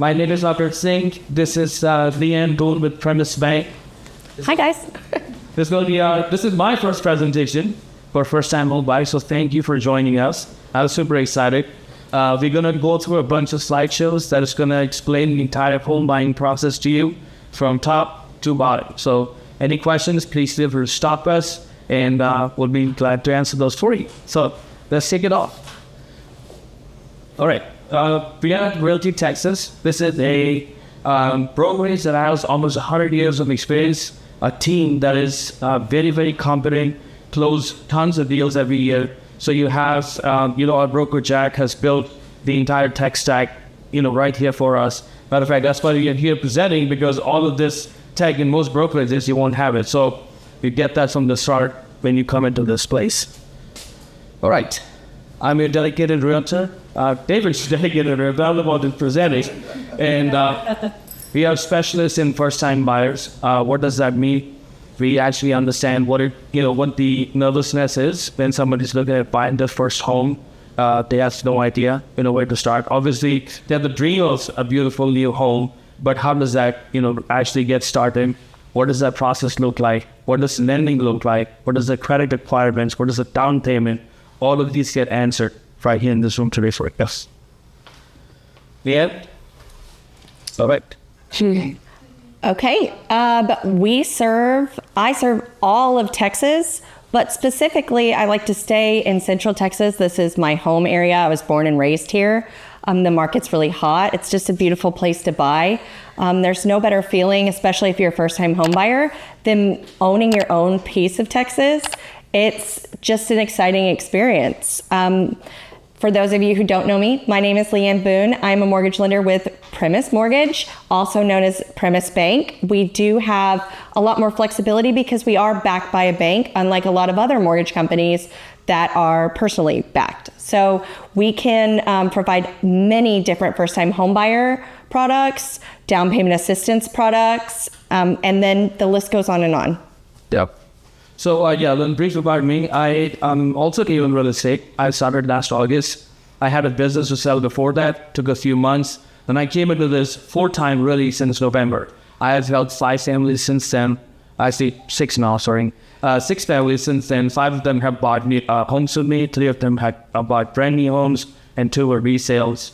My name is Amrit Singh. This is Leigh Ann Boone with Primis Bank. Hi, guys. This is my first presentation for first-time home buyers, so thank you for joining us. I was super excited. We're going to go through a bunch of slideshows that is going to explain the entire home buying process to you from top to bottom. So any questions, please feel free to stop us, and we'll be glad to answer those for you. So let's kick it off. All right. We are at Realty Texas. This is a brokerage that has almost 100 years of experience, a team that is very, very competent, close tons of deals every year. So you have, our broker Jack has built the entire tech stack, right here for us. Matter of fact, that's why you're here presenting, because all of this tech in most brokerages, you won't have it. So you get that from the start when you come into this place. All right. I'm your dedicated realtor. David's dedicated realtor. I'm the one that's presenting. And we are specialists in first-time buyers. What does that mean? We actually understand what the nervousness is when somebody's looking at buying their first home. They have no idea, where to start. Obviously, they have the dream of a beautiful new home, but how does that, actually get started? What does that process look like? What does lending look like? What is the credit requirements? What is the down payment? All of these get answered right here in this room today for us. Yeah? All right. Okay. I serve all of Texas, but specifically I like to stay in Central Texas. This is my home area. I was born and raised here. The market's really hot. It's just a beautiful place to buy. There's no better feeling, especially if you're a first-time home buyer, than owning your own piece of Texas. It's just an exciting experience. For those of you who don't know me, my name is Leigh Ann Boone. I'm a mortgage lender with Primis Mortgage, also known as Primis Bank. We do have a lot more flexibility because we are backed by a bank, unlike a lot of other mortgage companies that are personally backed. So we can provide many different first-time home buyer products, down payment assistance products, and then the list goes on and on. Yep. So, a little brief about me. I also came in real estate. I started last August. I had a business to sell before that. Took a few months. Then I came into this full-time really since November. I have held 5 families since then. Actually, 6 now, sorry. 6 families since then. 5 of them have bought homes with me. 3 of them have bought brand new homes, and 2 were resales.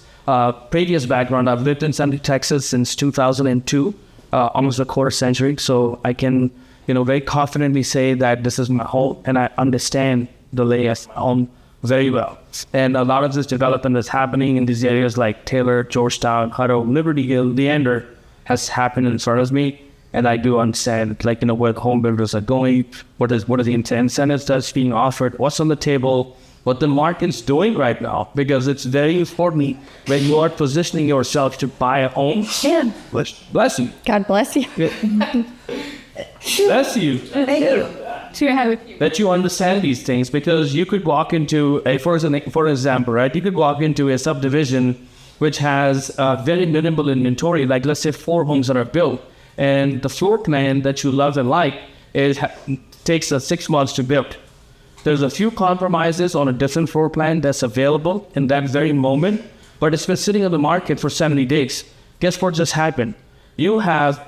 Previous background, I've lived in Central Texas since 2002, almost a quarter century. So I can very confidently say that this is my home, and I understand the lay of my home very well. And a lot of this development is happening in these areas like Taylor, Georgetown, Hutto, Liberty Hill, Leander has happened in front of me. And I do understand, where the home builders are going, what are the incentives that's being offered, what's on the table, what the market's doing right now, because it's very important when you are positioning yourself to buy a home. Yeah. Bless you. God bless you. Bless you. Thank you. That you understand these things, because you could walk into for example, right? You could walk into a subdivision which has very minimal inventory, like let's say 4 homes that are built, and the floor plan that you love and like takes 6 months to build. There's a few compromises on a different floor plan that's available in that very moment, but it's been sitting on the market for 70 days. Guess what just happened? You have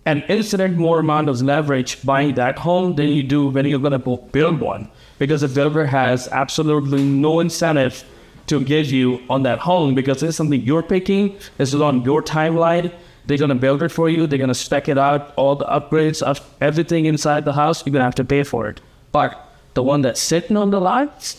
an infinite more amount of leverage buying that home than you do when you're going to build one, because the builder has absolutely no incentive to give you on that home, because it's something you're picking, it's on your timeline. They're going to build it for you, they're going to spec it out, all the upgrades of everything inside the house, you're going to have to pay for it. But the one that's sitting on the lot,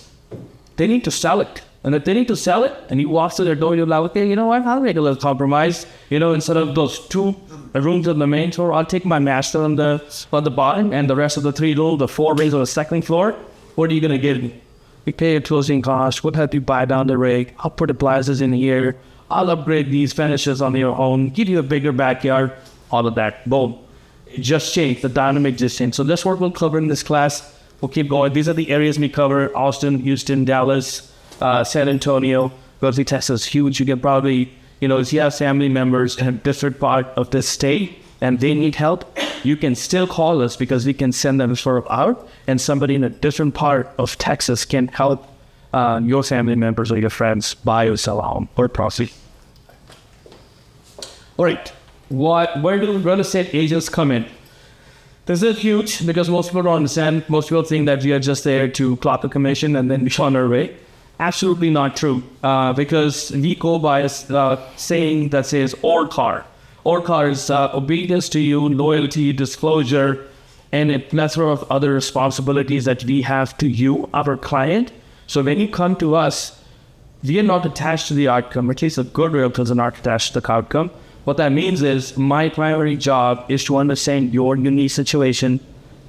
they need to sell it. And if they need to sell it, and you walk through their door, you're like, okay, you know what, I'll make a little compromise. Instead of those 2 rooms on the main floor, I'll take my master on the bottom, and the rest of the 3 rooms, the 4 rooms on the second floor. What are you going to give me? You pay your closing costs, we'll help you buy down the rig, I'll put appliances in here, I'll upgrade these finishes on your home, give you a bigger backyard, all of that. Boom. It just changed, the dynamic just changed. So that's what we'll cover in this class. We'll keep going. These are the areas we cover: Austin, Houston, Dallas, San Antonio. Because Texas is huge. You can probably, if you have family members in a different part of the state and they need help, you can still call us, because we can send them out, and somebody in a different part of Texas can help your family members or your friends buy or sell a home or property. All right. Where do real estate agents come in? This is huge because most people don't understand. Most people think that we are just there to clock a commission and then be on our way. Absolutely not true. Because we go by a saying that says ORCAR. ORCAR is obedience to you, loyalty, disclosure, and a plethora of other responsibilities that we have to you, our client. So when you come to us, we are not attached to the outcome. At least a good realtors are not attached to the outcome. What that means is my primary job is to understand your unique situation,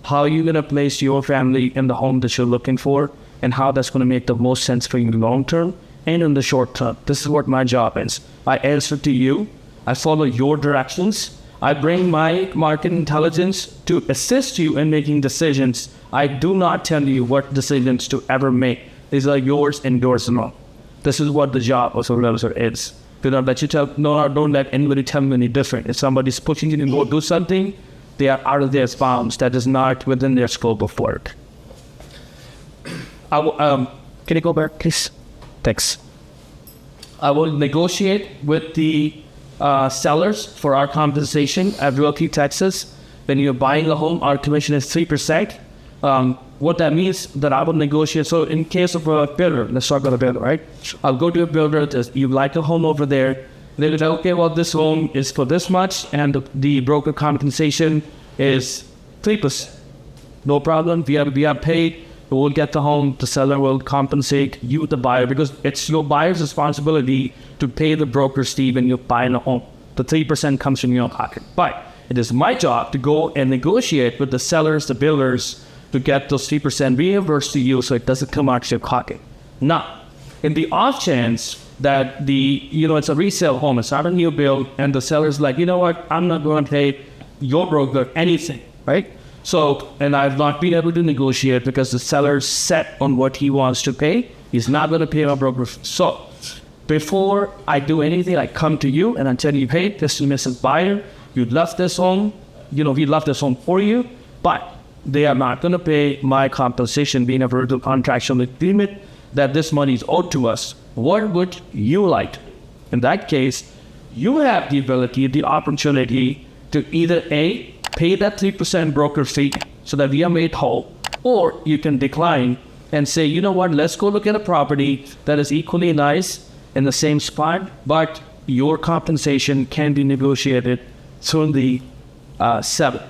how you're going to place your family in the home that you're looking for, and how that's going to make the most sense for you long term and in the short term. This is what my job is. I answer to you. I follow your directions. I bring my market intelligence to assist you in making decisions. I do not tell you what decisions to ever make. These are yours and yours alone. This is what the job of a realtor is. Don't let anybody tell me any different. If somebody's pushing you to go do something, they are out of their bounds. That is not within their scope of work. Can you go back, please? Thanks. I will negotiate with the sellers for our compensation at Realty Texas. When you're buying a home, our commission is 3%. What that means that I will negotiate. So in case of a builder, let's talk about a builder, right? I'll go to a builder, you like a home over there. They'll be like, okay, well, this home is for this much, and the broker compensation is 3%. No problem. We are paid. We'll get the home. The seller will compensate you, the buyer, because it's your buyer's responsibility to pay the broker's fee when you're buying a home. The 3% comes from your pocket. But it is my job to go and negotiate with the sellers, the builders, to get those 3% reimbursed to you so it doesn't come out of your pocket. Now, in the off chance that it's a resale home, it's not a new build, and the seller's like, you know what, I'm not going to pay your broker anything, right? So, and I've not been able to negotiate because the seller's set on what he wants to pay. He's not going to pay my broker. So, before I do anything, I come to you and I tell you, hey, this is Mrs. Buyer. You love this home. We love this home for you, but they are not going to pay my compensation being a verbal contractual agreement that this money is owed to us. What would you like? In that case, you have the ability, the opportunity to either A, pay that 3% broker fee so that we are made whole, or you can decline and say, you know what, let's go look at a property that is equally nice in the same spot, but your compensation can be negotiated through the seller.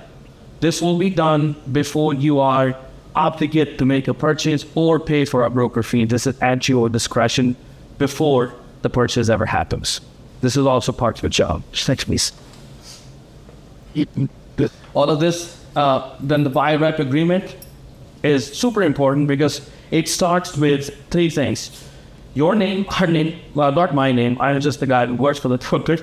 This will be done before you are obligated to make a purchase or pay for a broker fee. This is at your discretion before the purchase ever happens. This is also part of your job. Next, please. All of this, then the buyer rep agreement is super important because it starts with three things. Your name, her name, well, not my name. I'm just the guy who works for the broker.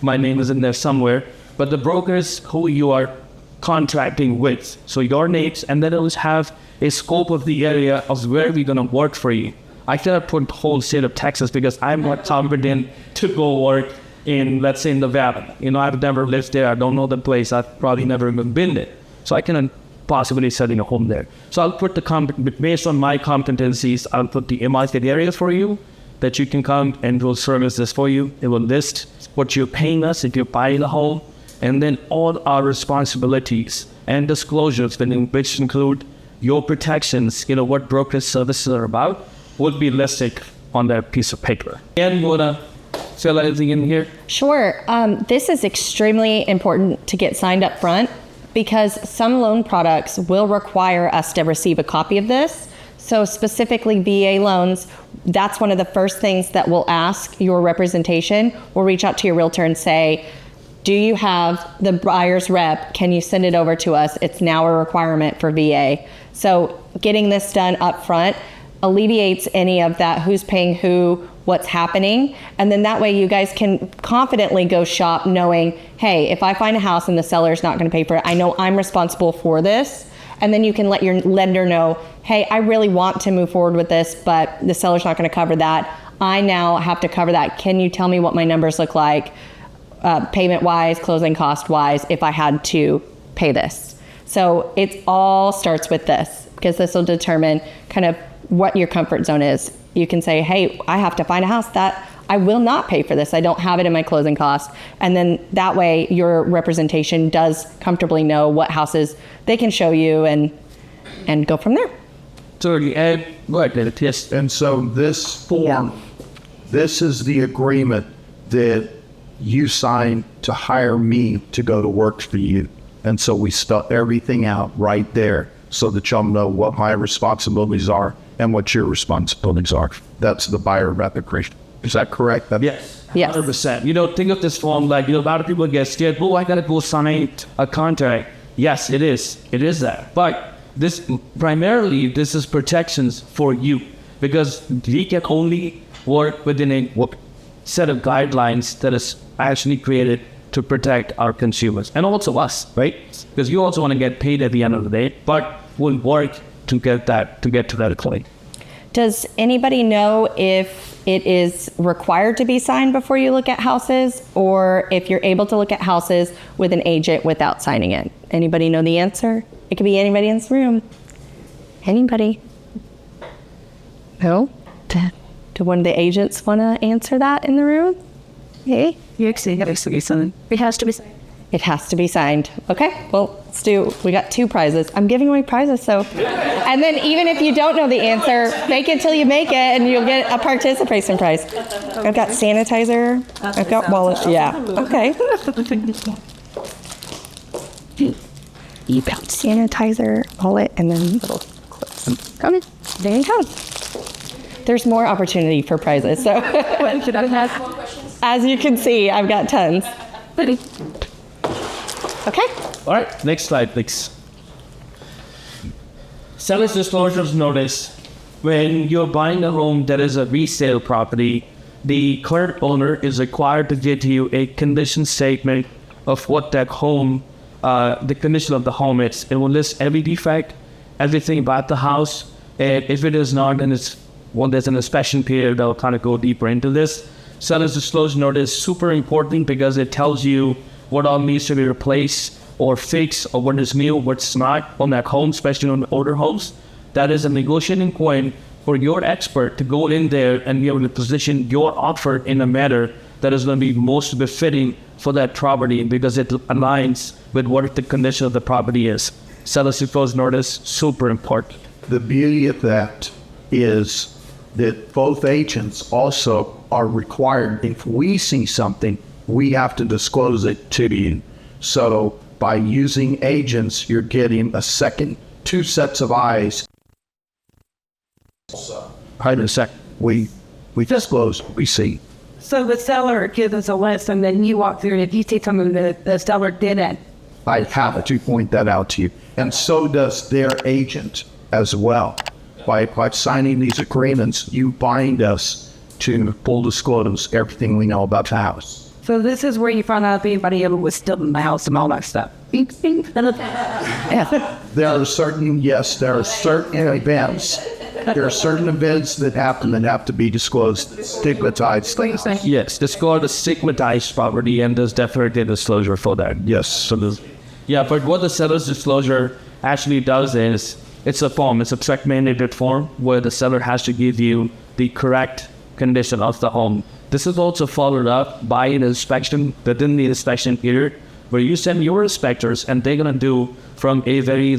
My name is in there somewhere. But the brokers who you are contracting with. So your names, and then it will have a scope of the area of where we're going to work for you. I cannot put the whole state of Texas because I'm not competent to go work in, let's say, in the valley. I've never lived there. I don't know the place. I've probably never even been there. So I cannot possibly setting a home there. So I'll put based on my competencies, I'll put the market areas for you that you can come and we'll service this for you. It will list what you're paying us if you're buying a home, and then all our responsibilities and disclosures, which include your protections, what brokerage services are about, would be listed on that piece of paper. And you want to fill anything in here? Sure. This is extremely important to get signed up front because some loan products will require us to receive a copy of this. So specifically VA loans, that's one of the first things that we'll ask your representation. We'll reach out to your realtor and say, do you have the buyer's rep? Can you send it over to us? It's now a requirement for VA. So getting this done up front alleviates any of that who's paying who, what's happening. And then that way you guys can confidently go shop knowing, hey, if I find a house and the seller's not going to pay for it, I know I'm responsible for this. And then you can let your lender know, hey, I really want to move forward with this, but the seller's not going to cover that. I now have to cover that. Can you tell me what my numbers look like? Payment-wise, closing cost-wise, if I had to pay this. So it all starts with this, because this will determine kind of what your comfort zone is. You can say, hey, I have to find a house that I will not pay for this. I don't have it in my closing cost. And then that way your representation does comfortably know what houses they can show you and go from there. Totally. And go ahead, yes. And so this form, this is the agreement that you signed to hire me to go to work for you. And so we stuck everything out right there so that y'all know what my responsibilities are and what your responsibilities are. That's the buyer representation. Is that correct? Yes. Yes. 100%. Think of this form like, a lot of people get scared. Oh, I got to go sign a contract. Yes, it is. It is that. But this is protections for you, because we can only work within a set of guidelines that is actually created to protect our consumers and also us, right? Because you also want to get paid at the end of the day, but we'll work to get to that claim. Does anybody know if it is required to be signed before you look at houses, or if you're able to look at houses with an agent without signing it? Anybody know the answer? It could be anybody in this room. Anybody? No? Do one of the agents want to answer that in the room? Hey? It has to be signed. It has to be signed. It has to be signed. Okay, well, let's do, we got 2 prizes. I'm giving away prizes, so. And then even if you don't know the answer, fake it till you make it and you'll get a participation prize. I've got sanitizer, I've got wallet, yeah, okay. You got sanitizer, wallet, and then little clips. Come in, there you go. There's more opportunity for prizes, so. As you can see, I've got tons. Okay. All right, next slide, please. Seller's disclosures notice: when you're buying a home that is a resale property, the current owner is required to give you a condition statement of what that home, the condition of the home is. It will list every defect, everything about the house, and if it is not, then there's an inspection period that will kind of go deeper into this. Seller's disclosure notice is super important because it tells you what all needs to be replaced or fixed, or what is new, what's not on that home, especially on the older homes. That is a negotiating point for your expert to go in there and be able to position your offer in a manner that is going to be most befitting for that property, because it aligns with what the condition of the property is. Seller's disclosure notice, super important. The beauty of that is that both agents also are required, if we see something, we have to disclose it to you. So by using agents, you're getting a second, 2 sets of eyes. Hold on a sec. We disclose what we see. So the seller gives us a list, and then you walk through, and if you see something that the seller didn't. I have to point that out to you. And so does their agent as well. By signing these agreements, you bind us to full disclose everything we know about the house. So this is where you find out if anybody ever was still in the house and all that stuff. Yeah. There are certain events. There are certain events that happen that have to be disclosed, stigmatized. Yes, it's called a stigmatized property, and there's definitely a disclosure for that. Yes. So but what the seller's disclosure actually does is, it's a form, it's a check mandated form where the seller has to give you the correct condition of the home. This is also followed up by an inspection within the inspection period, where you send your inspectors and they're going to do from a very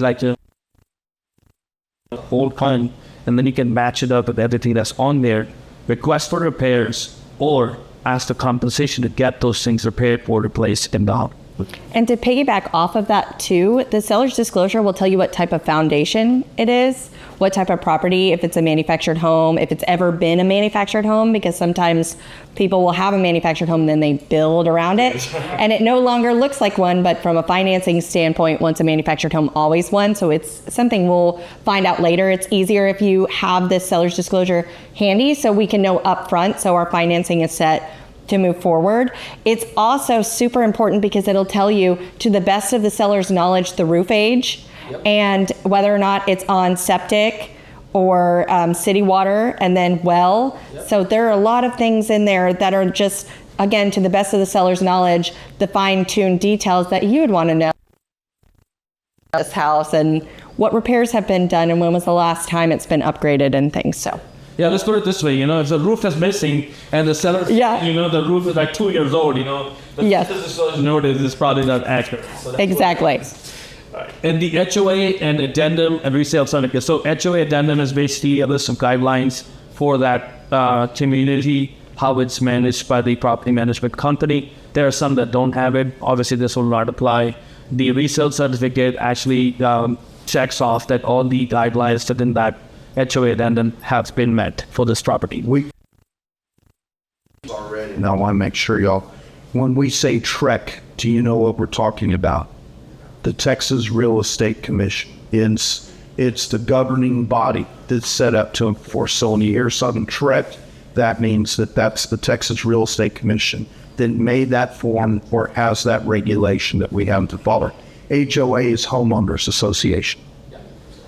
whole time, and then you can match it up with everything that's on there, request for repairs, or ask the compensation to get those things repaired or replaced in the home. And to piggyback off of that too, the seller's disclosure will tell you what type of foundation it is, what type of property, if it's a manufactured home, if it's ever been a manufactured home, because sometimes people will have a manufactured home and then they build around it and it no longer looks like one, but from a financing standpoint, once a manufactured home, always one. So it's something we'll find out later. It's easier if you have this seller's disclosure handy so we can know upfront so our financing is set to move forward. It's also super important because it'll tell you, to the best of the seller's knowledge, the roof age, and whether or not it's on septic or city water, and then well. So there are a lot of things in there that are just, again, to the best of the seller's knowledge, the fine-tuned details that you would want to know. This house and what repairs have been done and when was the last time it's been upgraded and things. So Yeah, let's put it this way, if the roof is missing and the seller, the roof is like 2 years old, the Yes. notice is probably not accurate. So that's Exactly. and the HOA and addendum and resale certificate. So HOA addendum is basically a list of guidelines for that community, how it's managed by the property management company. There are some that don't have it. Obviously, this will not apply. The resale certificate actually checks off that all the guidelines within that HOA addendum have been met for this property. Now, I want to make sure y'all, when we say TREC, do you know what we're talking about? The Texas Real Estate Commission. It's the governing body that's set up to enforce. So when you hear something TREC, that means that's the Texas Real Estate Commission that made that form or has that regulation that we have to follow. HOA is Homeowners Association.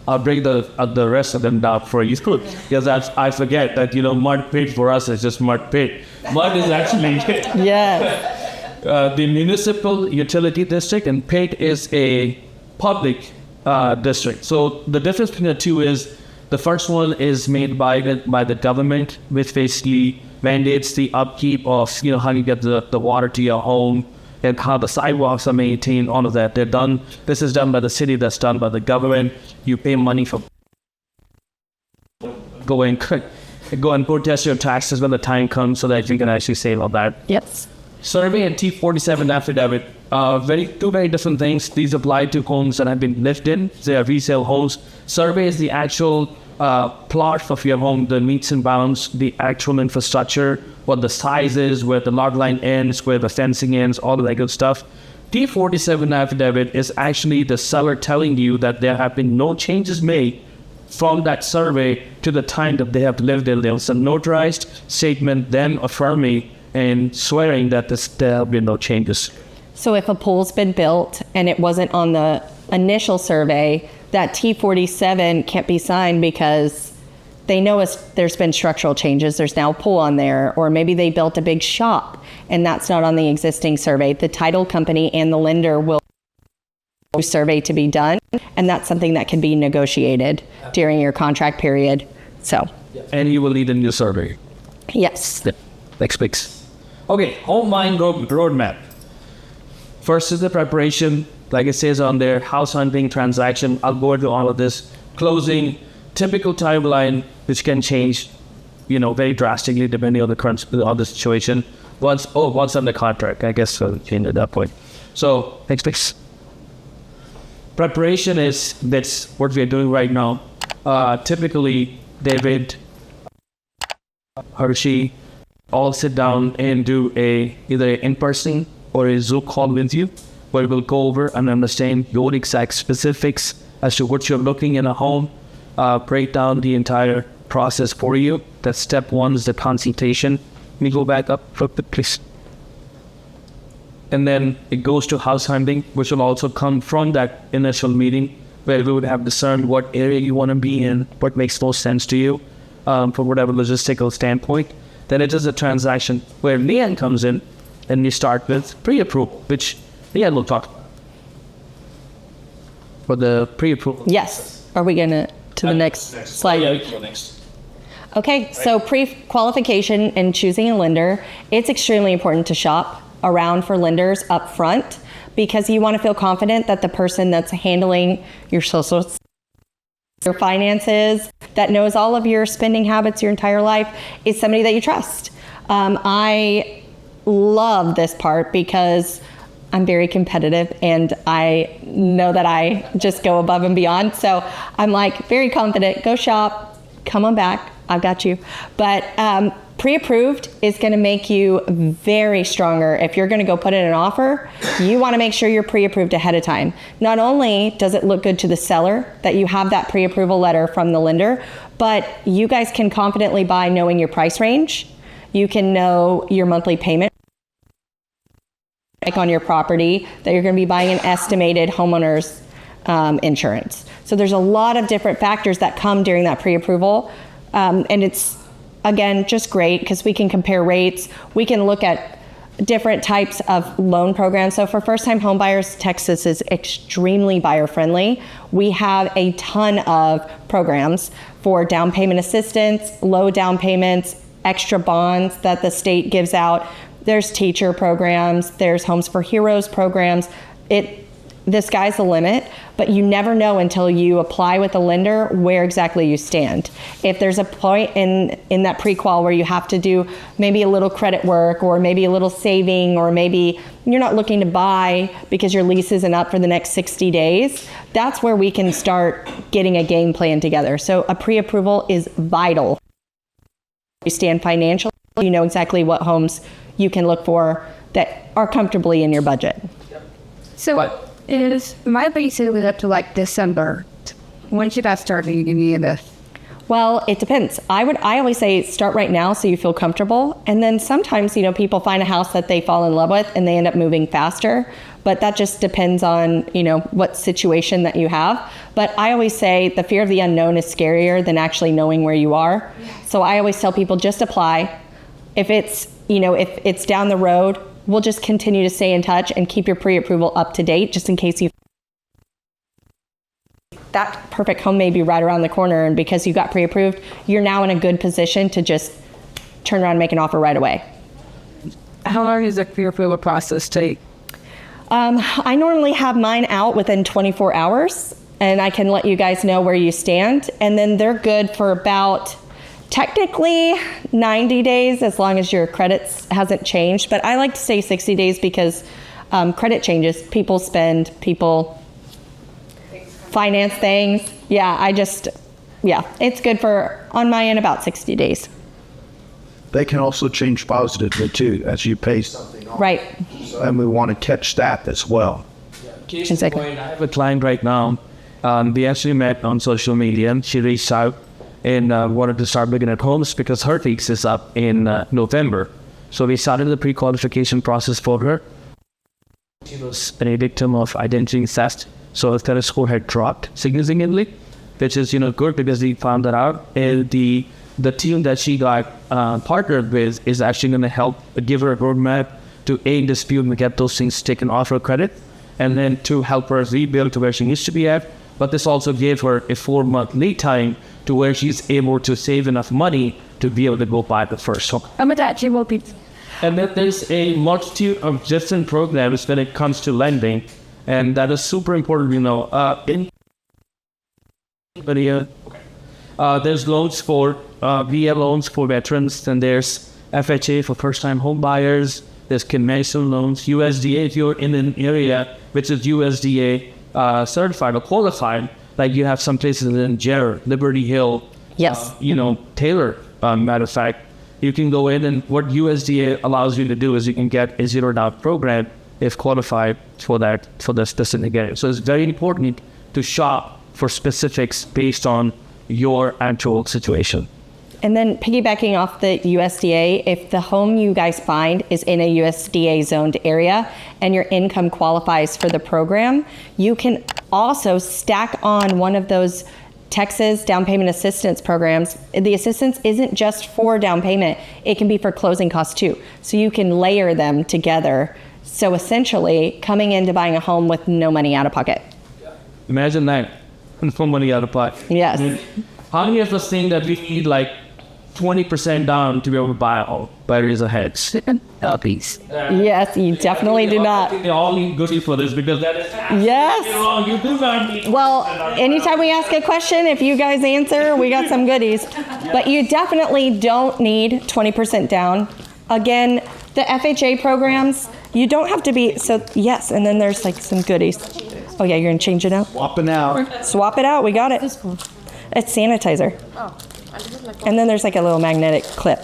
I'll break the rest of them down for you because I forget that mud pit for us is just mud pit. Mud is actually Yes. the municipal utility district, and pit is a public district. So the difference between the two is the first one is made by the government, which basically mandates the upkeep of how you get the water to your home and how the sidewalks are maintained, all of that. They're done. This is done by the city, that's done by the government. You pay money for go and protest your taxes when the time comes so that you can actually save all that. Yes. Survey and T47 affidavit, two very different things. These apply to homes that have been lived in. They are resale homes. Survey is the actual plot of your home, the meets and bounds, the actual infrastructure, what the size is, where the log line ends, where the fencing ends, all of that good stuff. T47 affidavit is actually the seller telling you that there have been no changes made from that survey to the time that they have lived in. There's a notarized statement then affirming and swearing that there have been no changes. So if a pool's been built and it wasn't on the initial survey, that T47 can't be signed because they know there's been structural changes. There's now a pool on there, or maybe they built a big shop and that's not on the existing survey. The title company and the lender will survey to be done, and that's something that can be negotiated during your contract period. So. And you will need a new survey. Yes. Next week's. Okay, home buying roadmap. First is the preparation, like it says on there, house hunting transaction. I'll go into all of this. Closing, typical timeline, which can change, very drastically depending on the situation. Once under contract, I guess so change at that point. So next week's. Preparation that's what we're doing right now. Typically, David, Hershey, all sit down and do either an in-person or a Zoom call with you, where we'll go over and understand your exact specifics as to what you're looking in a home, break down the entire process for you. That's step one, is the consultation. Let me go back up, please. And then it goes to house hunting, which will also come from that initial meeting, where we would have discerned what area you want to be in, what makes most sense to you, from whatever logistical standpoint. Then it is a transaction where Leigh Ann comes in, and you start with pre-approval, which Leigh Ann will talk about. For the pre-approval. Yes. Are we going to the next slide? Yeah, we can go next. Okay, so pre-qualification and choosing a lender, it's extremely important to shop around for lenders up front, because you want to feel confident that the person that's handling your your finances, that knows all of your spending habits your entire life, is somebody that you trust. I love this part because I'm very competitive and I know that I just go above and beyond. So I'm like very confident, go shop, come on back, I've got you. But pre-approved is going to make you very stronger. If you're going to go put in an offer, you want to make sure you're pre-approved ahead of time. Not only does it look good to the seller that you have that pre-approval letter from the lender, but you guys can confidently buy knowing your price range. You can know your monthly payment on your property, that you're going to be buying an estimated homeowner's insurance. So there's a lot of different factors that come during that pre-approval, and it's again just great because we can compare rates. We can look at different types of loan programs. So for first-time homebuyers, Texas is extremely buyer-friendly. We have a ton of programs for down payment assistance, low down payments, extra bonds that the state gives out. There's teacher programs, there's Homes for Heroes programs. The sky's the limit, but you never know until you apply with a lender where exactly you stand. If there's a point in that pre-qual where you have to do maybe a little credit work or maybe a little saving, or maybe you're not looking to buy because your lease isn't up for the next 60 days, that's where we can start getting a game plan together. So a pre-approval is vital. You stand financially, you know exactly what homes you can look for that are comfortably in your budget. So is my lease is up to like December. When should I start doing this? Well, it depends. I always say start right now so you feel comfortable. And then sometimes, people find a house that they fall in love with and they end up moving faster. But that just depends on, what situation that you have. But I always say the fear of the unknown is scarier than actually knowing where you are. So I always tell people just apply. If it's, if it's down the road, we'll just continue to stay in touch and keep your pre-approval up to date just in case that perfect home may be right around the corner, and because you got pre-approved, you're now in a good position to just turn around and make an offer right away. How long does the pre-approval process take? I normally have mine out within 24 hours, and I can let you guys know where you stand, and then they're good for about technically 90 days as long as your credit hasn't changed. But I like to say 60 days because credit changes. People spend, people finance things. It's good for, on my end, about 60 days. They can also change positively too as you pay something off. Right. And we want to catch that as well. Case in point, I have a client right now. We actually met on social media, and she reached out and wanted to start looking at homes because her lease is up in November. So we started the pre-qualification process for her. She was a victim of identity theft, so her credit score had dropped significantly, which is good because we found that out. And the team that she got partnered with is actually going to help give her a roadmap to dispute and get those things taken off her credit, and then to help her rebuild to where she needs to be at. But this also gave her a 4-month lead time to where she's able to save enough money to be able to go buy the first home. How much actually will be? And then there's a multitude of different programs when it comes to lending, and that is super important. There's loans for VA loans for veterans, and there's FHA for first-time home buyers. There's conventional loans, USDA if you're in an area which is USDA certified or qualified. Like you have some places in Jarrett, Liberty Hill, Yes. Taylor. Matter of fact, you can go in, and what USDA allows you to do is you can get a zero down program if qualified for the specific area. So it's very important to shop for specifics based on your actual situation. And then piggybacking off the USDA, if the home you guys find is in a USDA zoned area and your income qualifies for the program, you can also stack on one of those Texas down payment assistance programs. The assistance isn't just for down payment, it can be for closing costs too. So you can layer them together. So essentially coming into buying a home with no money out of pocket. Imagine that, no money out of pocket. Yes. How many of us think that we need like 20% down to be able to buy a home? By raise of heads. Yes, you definitely do not. I think they all need goodies for this because that is Yes. wrong. You do not need. Well, anytime we ask a question, if you guys answer, we got some goodies. But you definitely don't need 20% down. Again, the FHA programs, you don't have to be, so yes, and then there's like some goodies. Oh yeah, you're gonna change it out? Swapping out. Swap it out, we got it. It's sanitizer. And then there's like a little magnetic clip.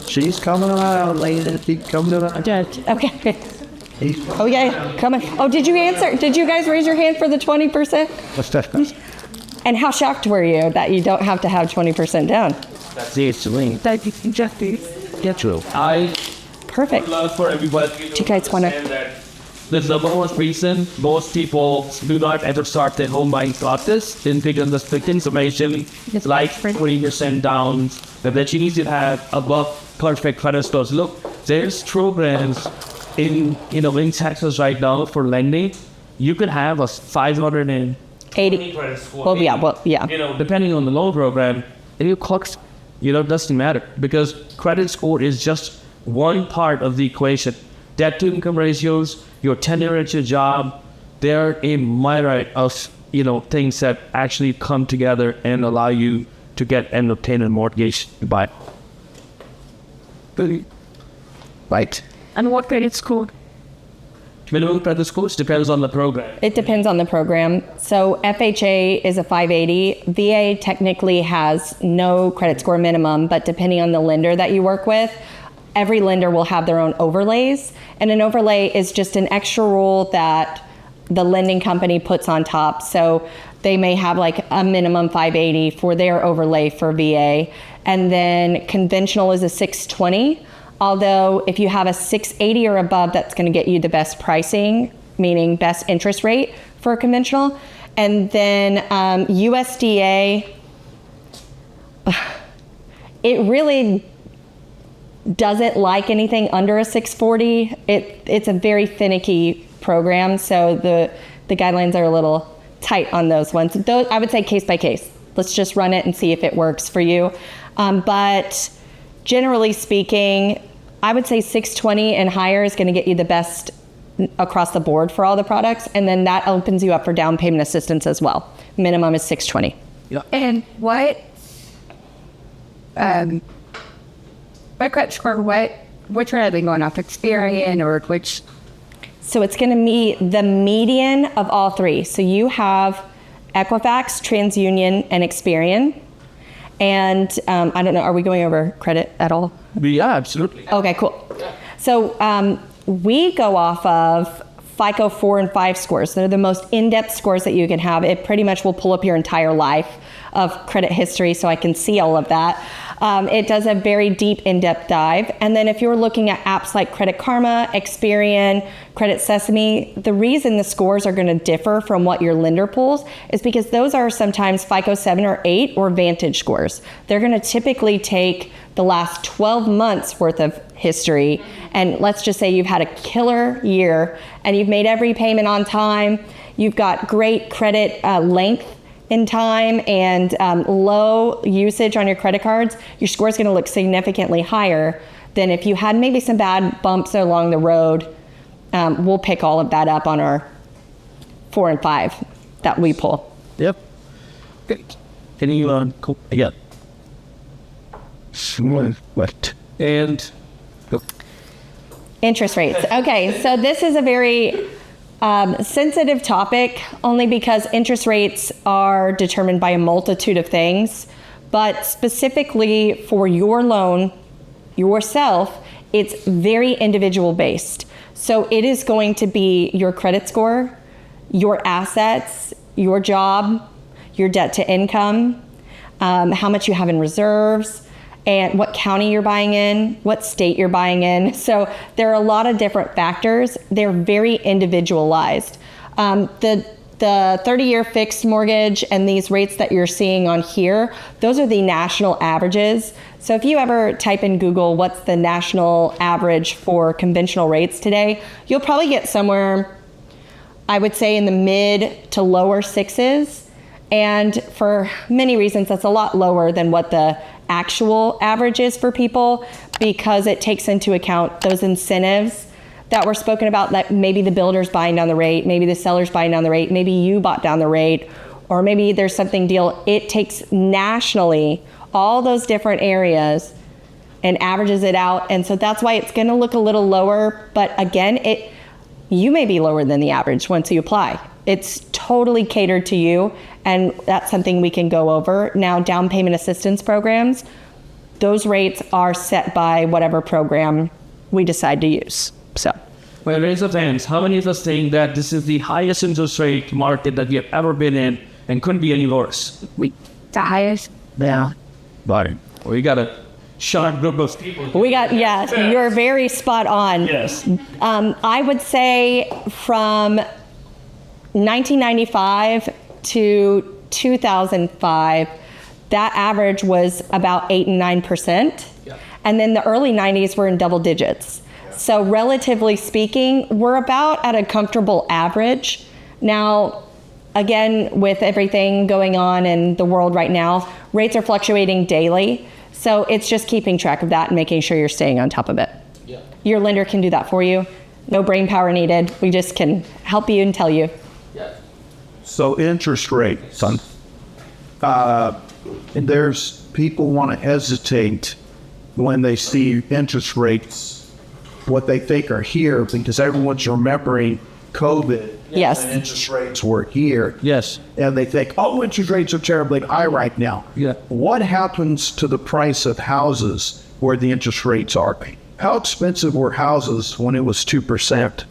She's coming around, lady. Keep coming around. Okay. Oh yeah, coming. Oh, did you answer? Did you guys raise your hand for the 20%? And how shocked were you that you don't have to have 20% down? That's it, Celine. Thank you, Jeffy. Get true. I Perfect. would love for everybody to you guys wanna- understand that the number one reason most people do not ever start their home buying process is because the strict information is like 20% down, that you need to have above perfect credit scores. Look, There's programs in Texas right now for lending. You could have a 580 credit score. Depending on the loan program, and your clocks, it doesn't matter because credit score is just one part of the equation. Debt to income ratios, your tenure at your job, they're a myriad of things that actually come together and allow you to get and obtain a mortgage to buy. Right. And what credit score? Minimum credit scores depends on the program. It depends on the program. So FHA is a 580. VA technically has no credit score minimum, but depending on the lender that you work with, every lender will have their own overlays. And an overlay is just an extra rule that the lending company puts on top. So they may have like a minimum 580 for their overlay for VA. And then conventional is a 620. Although if you have a 680 or above, that's going to get you the best pricing, meaning best interest rate for conventional. And then USDA, it really doesn't like anything under a 640. It's a very finicky program, so the guidelines are a little tight on those ones. Those, I would say case by case. Let's just run it and see if it works for you. But generally speaking, I would say 620 and higher is going to get you the best across the board for all the products, and then that opens you up for down payment assistance as well. Minimum is 620. Yeah. And what credit score? Which one are they going off? Experian or which? So it's going to be the median of all three. So you have Equifax, TransUnion, and Experian. And I don't know, are we going over credit at all? Yeah, absolutely. Okay, cool. So we go off of FICO 4 and 5 scores. They're the most in-depth scores that you can have. It pretty much will pull up your entire life of credit history so I can see all of that. It does a very deep, in-depth dive. And then if you're looking at apps like Credit Karma, Experian, Credit Sesame, the reason the scores are going to differ from what your lender pulls is because those are sometimes FICO 7 or 8 or Vantage scores. They're going to typically take the last 12 months worth of history, and let's just say you've had a killer year and you've made every payment on time, you've got great credit length in time and low usage on your credit cards, your score is going to look significantly higher than if you had maybe some bad bumps along the road. We'll pick all of that up on our 4 and 5 that we pull. Yep. Good. Can you cool. Yeah. What? And interest rates. Okay, so this is a very sensitive topic only because interest rates are determined by a multitude of things, but specifically for your loan, yourself, it's very individual based. So it is going to be your credit score, your assets, your job, your debt to income, how much you have in reserves, and what county you're buying in, what state you're buying in. So there are a lot of different factors. They're very individualized. The 30-year fixed mortgage and these rates that you're seeing on here, those are the national averages. So if you ever type in Google, what's the national average for conventional rates today, you'll probably get somewhere, I would say, in the mid to lower 6s. And for many reasons, that's a lot lower than what the actual average is for people because it takes into account those incentives that were spoken about, that maybe the builder's buying down the rate, maybe the seller's buying down the rate, maybe you bought down the rate, or maybe there's something deal. It takes nationally all those different areas and averages it out. And so that's why it's going to look a little lower. But again, you may be lower than the average once you apply. It's totally catered to you, and that's something we can go over. Now, down payment assistance programs, those rates are set by whatever program we decide to use. So, well, raise of hands. How many of us think that this is the highest interest rate market that we have ever been in and couldn't be any worse? The highest? Yeah. But we got a sharp group of people. Yes, you're very spot on. Yes. I would say from 1995 to 2005, that average was about 8 and 9%. Yeah. And then the early 90s were in double digits. So relatively speaking, we're about at a comfortable average. Now, again, with everything going on in the world right now, rates are fluctuating daily. So it's just keeping track of that and making sure you're staying on top of it. Yeah. Your lender can do that for you. No brain power needed. We just can help you and tell you. Yeah. So interest rates, and there's people want to hesitate when they see interest rates, what they think are here, because everyone's remembering COVID. Yes. And interest rates were here. Yes. And they think, oh, interest rates are terribly high right now. Yeah. What happens to the price of houses where the interest rates are? How expensive were houses when it was 2%?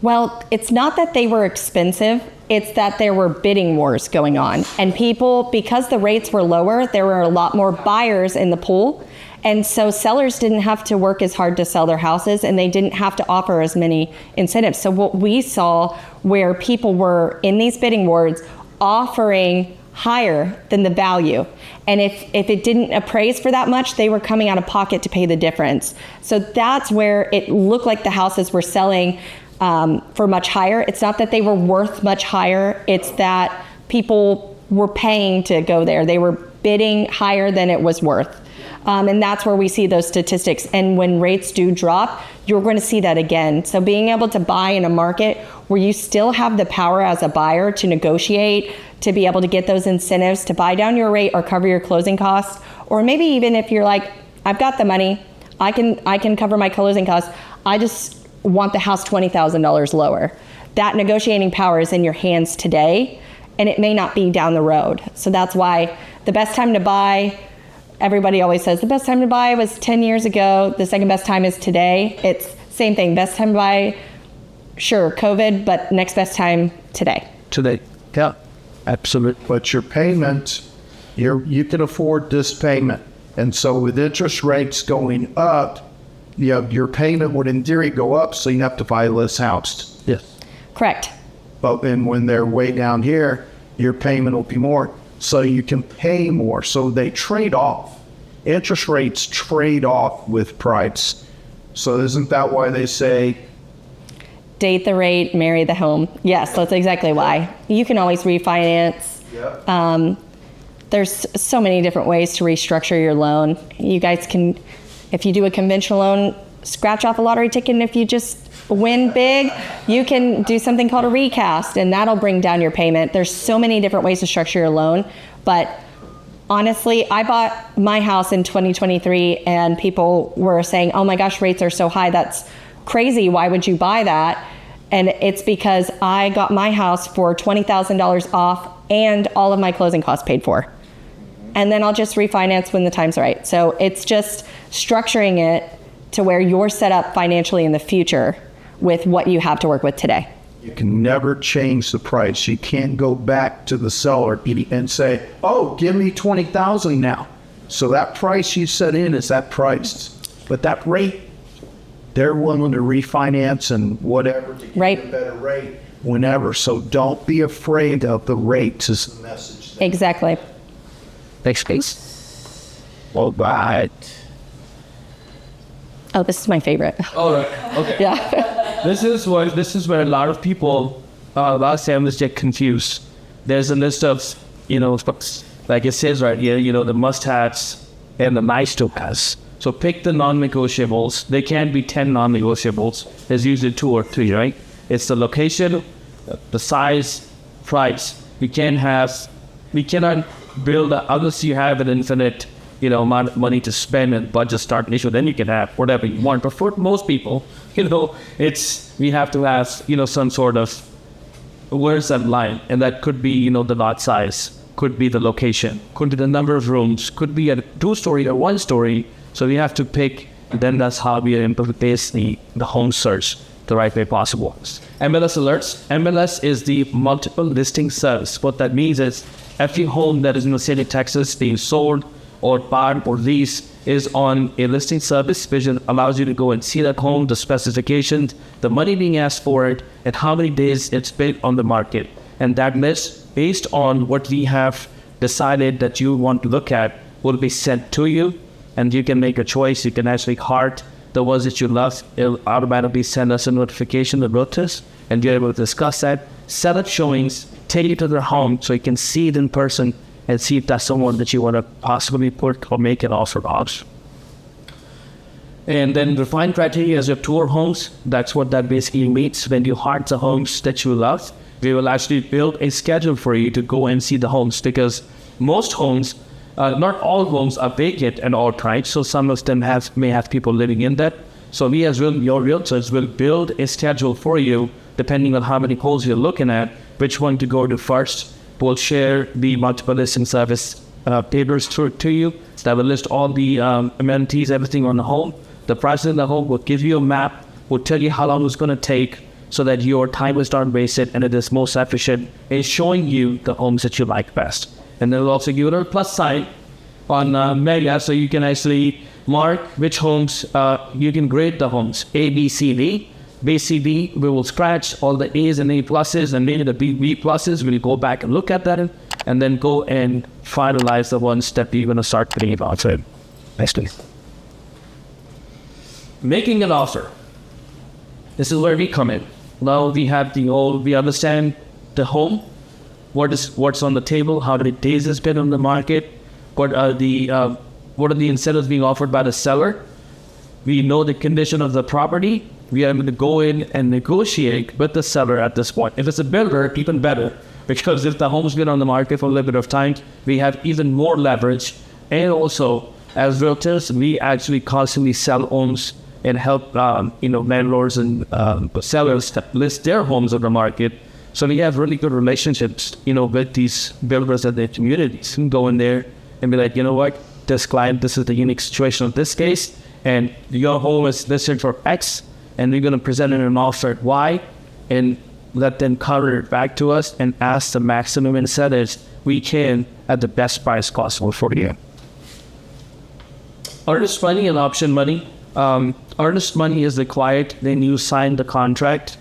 Well, it's not that they were expensive, it's that there were bidding wars going on. And people, because the rates were lower, there were a lot more buyers in the pool. And so sellers didn't have to work as hard to sell their houses, and they didn't have to offer as many incentives. So what we saw where people were in these bidding wars offering higher than the value. And if it didn't appraise for that much, they were coming out of pocket to pay the difference. So that's where it looked like the houses were selling for much higher. It's not that they were worth much higher. It's that people were paying to go there. They were bidding higher than it was worth. And that's where we see those statistics. And when rates do drop, you're going to see that again. So being able to buy in a market where you still have the power as a buyer to negotiate, to be able to get those incentives to buy down your rate or cover your closing costs, or maybe even if you're like, I've got the money, I can cover my closing costs, I just want the house $20,000 lower. That negotiating power is in your hands today, and it may not be down the road. So that's why the best time to buy, everybody always says the best time to buy was 10 years ago. The second best time is today. It's same thing. Best time to buy, sure, COVID, but next best time today. Today. Yeah. Absolutely. But your payment, you can afford this payment. And so with interest rates going up, your payment would in theory go up, so you have to buy less house. Yes. Correct. But then when they're way down here, your payment will be more, so you can pay more. So they trade off. Interest rates trade off with price. So isn't that why they say Date the rate, marry the home? Yes, that's exactly why. You can always refinance. yeah. There's so many different ways to restructure your loan. You guys can, if you do a conventional loan, scratch off a lottery ticket, and if you just win big, you can do something called a recast, and that'll bring down your payment. There's so many different ways to structure your loan, but honestly, I bought my house in 2023, and people were saying, oh my gosh, rates are so high, that's crazy, why would you buy that? And it's because I got my house for $20,000 off and all of my closing costs paid for. And then I'll just refinance when the time's right. So it's just structuring it to where you're set up financially in the future with what you have to work with today. You can never change the price. You can't go back to the seller and say, oh, give me $20,000 now. So that price you set in is that price. But that rate, they're willing to refinance and whatever to get a better rate whenever. So don't be afraid of the rates is the message. Exactly. Next case. Well, bye. Oh, this is my favorite. All right. Okay. Yeah. This is where a lot of people, a lot of families get confused. There's a list of, like it says right here, the must-haves and the nice-to-haves. So pick the non-negotiables. There can be 10 non-negotiables. There's usually 2 or 3, right? It's the location, the size, price. We cannot build unless you have an infinite, amount of money to spend and budget start an issue. Then you can have whatever you want. But for most people, we have to have, some sort of, where's that line? And that could be, the lot size, could be the location, could be the number of rooms, could be a 2-story or 1-story. So we have to pick, and then that's how we base the home search the right way possible. MLS alerts. MLS is the multiple listing service. What that means is every home that is in the state of Texas being sold or bought or leased is on a listing service, which allows you to go and see that home, the specifications, the money being asked for it, and how many days it's been on the market. And that list, based on what we have decided that you want to look at, will be sent to you. and you can make a choice. You can actually heart the ones that you love. It'll automatically send us a notification of notice, and you're able to discuss that, set up showings, take you to their home so you can see it in person and see if that's someone that you want to possibly put or make an offer on. And then refine criteria as your tour homes. That's what that basically means. When you heart the homes that you love, we will actually build a schedule for you to go and see the homes, because most homes, not all homes are vacant at all times. So some of them may have people living in that. So we as your realtors will build a schedule for you, depending on how many homes you're looking at, which one to go to first. We'll share the multiple listing service papers to you. That will list all the amenities, everything on the home. The price of the home will give you a map, will tell you how long it's going to take, so that your time is not wasted and it is most efficient in showing you the homes that you like best. And then we'll also give it a plus sign on Mega, so you can actually mark which homes, you can grade the homes, A, B, C, D. B, C, D, we will scratch all the A's and A pluses, and maybe the B pluses. We'll go back and look at that, and then go and finalize the ones that we're going to start putting about it. Nicely. Making an offer. This is where we come in. Now we have we understand the home, what's on the table, how many days it's been on the market, what are the incentives being offered by the seller. We know the condition of the property. We are able to go in and negotiate with the seller at this point. If it's a builder, even better, because if the home's been on the market for a little bit of time, we have even more leverage. And also, as realtors, we actually constantly sell homes and help landlords and sellers list their homes on the market. So we have really good relationships, with these builders and their communities. You can go in there and be like, you know what, this client, this is the unique situation of this case, and your home is listed for X, and we're going to present it an offer at Y, and let them cover it back to us and ask the maximum incentives we can at the best price possible for you. Earnest money and option money. Earnest money is required when you sign the contract,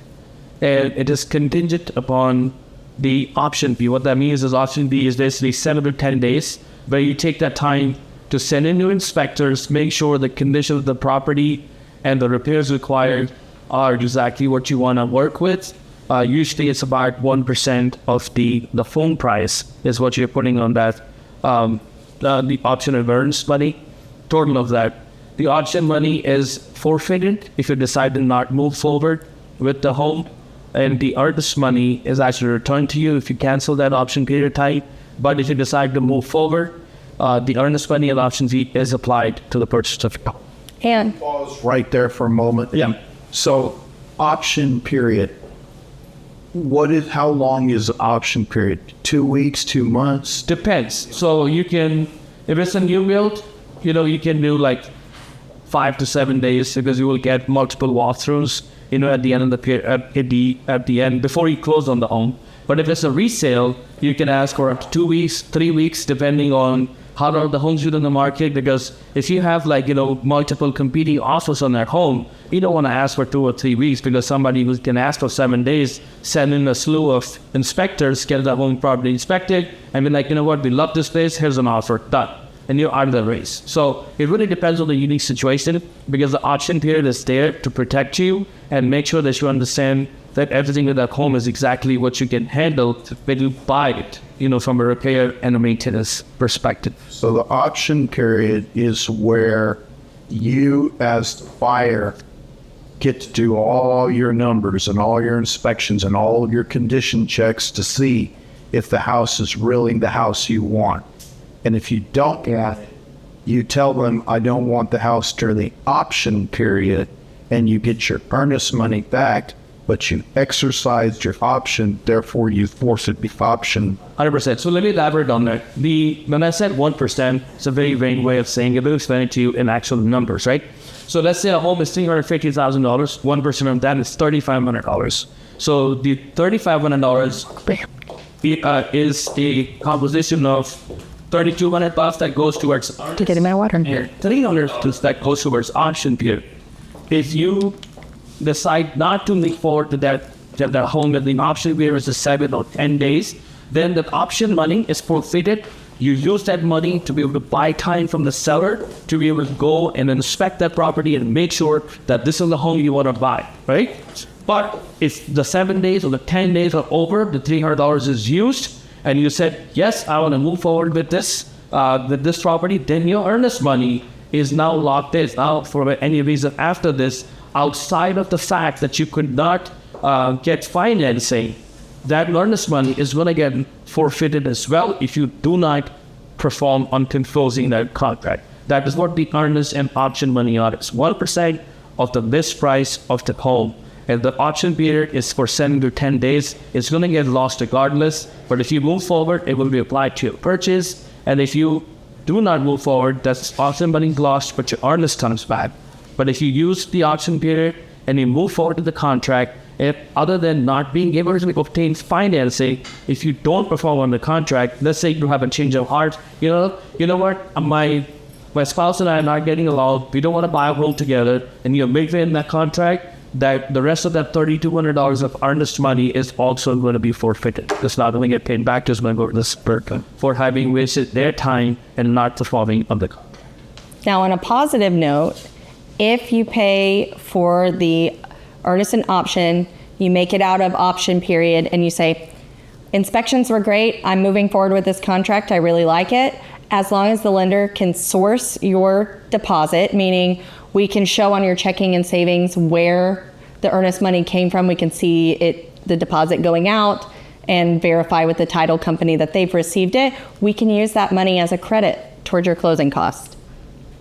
and it is contingent upon the option fee. What that means is option fee is basically 7 to 10 days, where you take that time to send in your inspectors, make sure the condition of the property and the repairs required are exactly what you want to work with. Usually it's about 1% of the phone price is what you're putting on that, the option of earnest money, total of that. The option money is forfeited if you decide to not move forward with the home, and the earnest money is actually returned to you if you cancel that option period time. But if you decide to move forward, the earnest money and option fee is applied to the purchase of your home. And Pause right there for a moment. Yeah. So, option period. How long is the option period? 2 weeks, 2 months? Depends. So you can, if it's a new build, you can do like 5 to 7 days, because you will get multiple walkthroughs, at the end of the period, at the end, before you close on the home. But if it's a resale, you can ask for up to 2 weeks, 3 weeks, depending on how long the home's been in the market. Because if you have multiple competing offers on that home, you don't want to ask for 2 or 3 weeks, because somebody who can ask for 7 days, send in a slew of inspectors, get the home property inspected, and be like, you know what, we love this place, here's an offer, done. And you're out of the race. So it really depends on the unique situation, because the option period is there to protect you and make sure that you understand that everything in that home is exactly what you can handle when you buy it, from a repair and a maintenance perspective. So the option period is where you, as the buyer, get to do all your numbers and all your inspections and all of your condition checks to see if the house is really the house you want. And if you don't get it, you tell them, I don't want the house during the option period, and you get your earnest money back, but you exercised your option, therefore you forfeit the option. 100%. So let me elaborate on that. When I said 1%, it's a very vague way of saying it. We'll explain it to you in actual numbers, right? So let's say a home is $350,000. 1% of that is $3,500. So the $3,500 is a composition of $3,200 that goes towards to get in my water. and $300 that goes towards option period. If you decide not to move forward to that home with the option period is 7 or 10 days, then the option money is forfeited You use that money to be able to buy time from the seller to be able to go and inspect that property and make sure that this is the home you want to buy, right? But if the 7 days or the 10 days are over, the $300 is used, and you said, yes, I want to move forward with this property, then your earnest money is now locked in. Now, for any reason after this, outside of the fact that you could not get financing, that earnest money is going to get forfeited as well if you do not perform on closing that contract. That is what the earnest and option money are. It's 1% of the list price of the home. And the option period is for 7 to 10 days. It's going to get lost regardless. But if you move forward, it will be applied to your purchase. And if you do not move forward, that's option money lost, but your earnest comes back. But if you use the option period and you move forward to the contract, if other than not being able to obtain financing, if you don't perform on the contract, let's say you have a change of heart, you know what, my spouse and I are not getting along, we don't want to buy a home together, and you're midway in that contract, that the rest of that $3,200 of earnest money is also going to be forfeited. It's not going to get paid back, it's going to go to this person for having wasted their time and not performing on the contract. Now, on a positive note, if you pay for the earnest and option, you make it out of option period, and you say, inspections were great, I'm moving forward with this contract, I really like it, as long as the lender can source your deposit, meaning we can show on your checking and savings where the earnest money came from, we can see the deposit going out, and verify with the title company that they've received it, we can use that money as a credit towards your closing cost.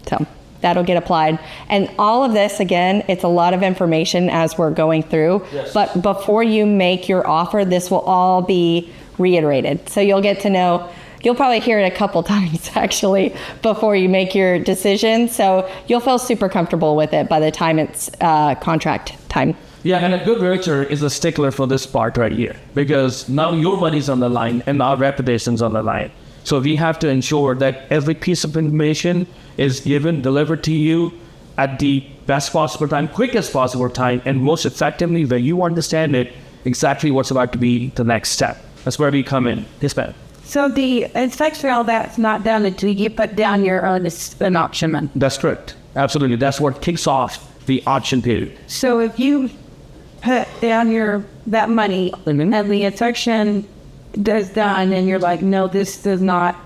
So that'll get applied. And all of this, again, it's a lot of information as we're going through. Yes. But before you make your offer, this will all be reiterated. So you'll get to know, you'll probably hear it a couple times actually before you make your decision. So you'll feel super comfortable with it by the time it's contract time. Yeah, and a good realtor is a stickler for this part right here, because now your money's on the line and our reputation's on the line. So we have to ensure that every piece of information is delivered to you at the best possible time, quickest possible time, and most effectively where you understand it, exactly what's about to be the next step. That's where we come in. Yes, ma'am. So the inspection, all that's not done until you put down your an option money. That's correct. Absolutely. That's what kicks off the option period. So if you put down that money and the inspection is done and you're like, no, this does not.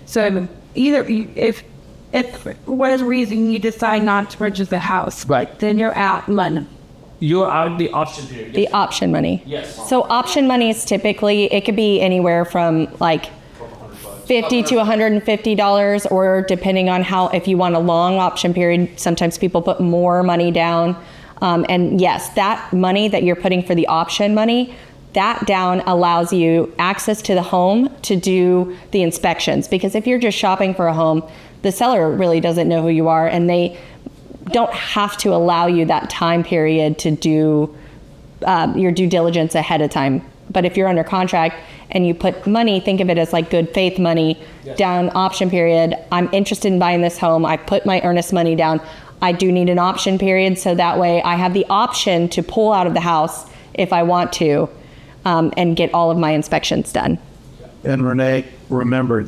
So either if for whatever reason you decide not to purchase the house, right, then you're out money. You're out the option period. The option money. Yes. So option money is typically, it could be anywhere from like $50 to $150, or depending on if you want a long option period, sometimes people put more money down. And yes, that money that you're putting for the option money, that down allows you access to the home to do the inspections. Because if you're just shopping for a home, the seller really doesn't know who you are, and they don't have to allow you that time period to do your due diligence ahead of time. But if you're under contract and you put money, think of it as like good faith money, yes, down option period. I'm interested in buying this home. I put my earnest money down. I do need an option period, so that way I have the option to pull out of the house if I want to, and get all of my inspections done. And Renee, remember,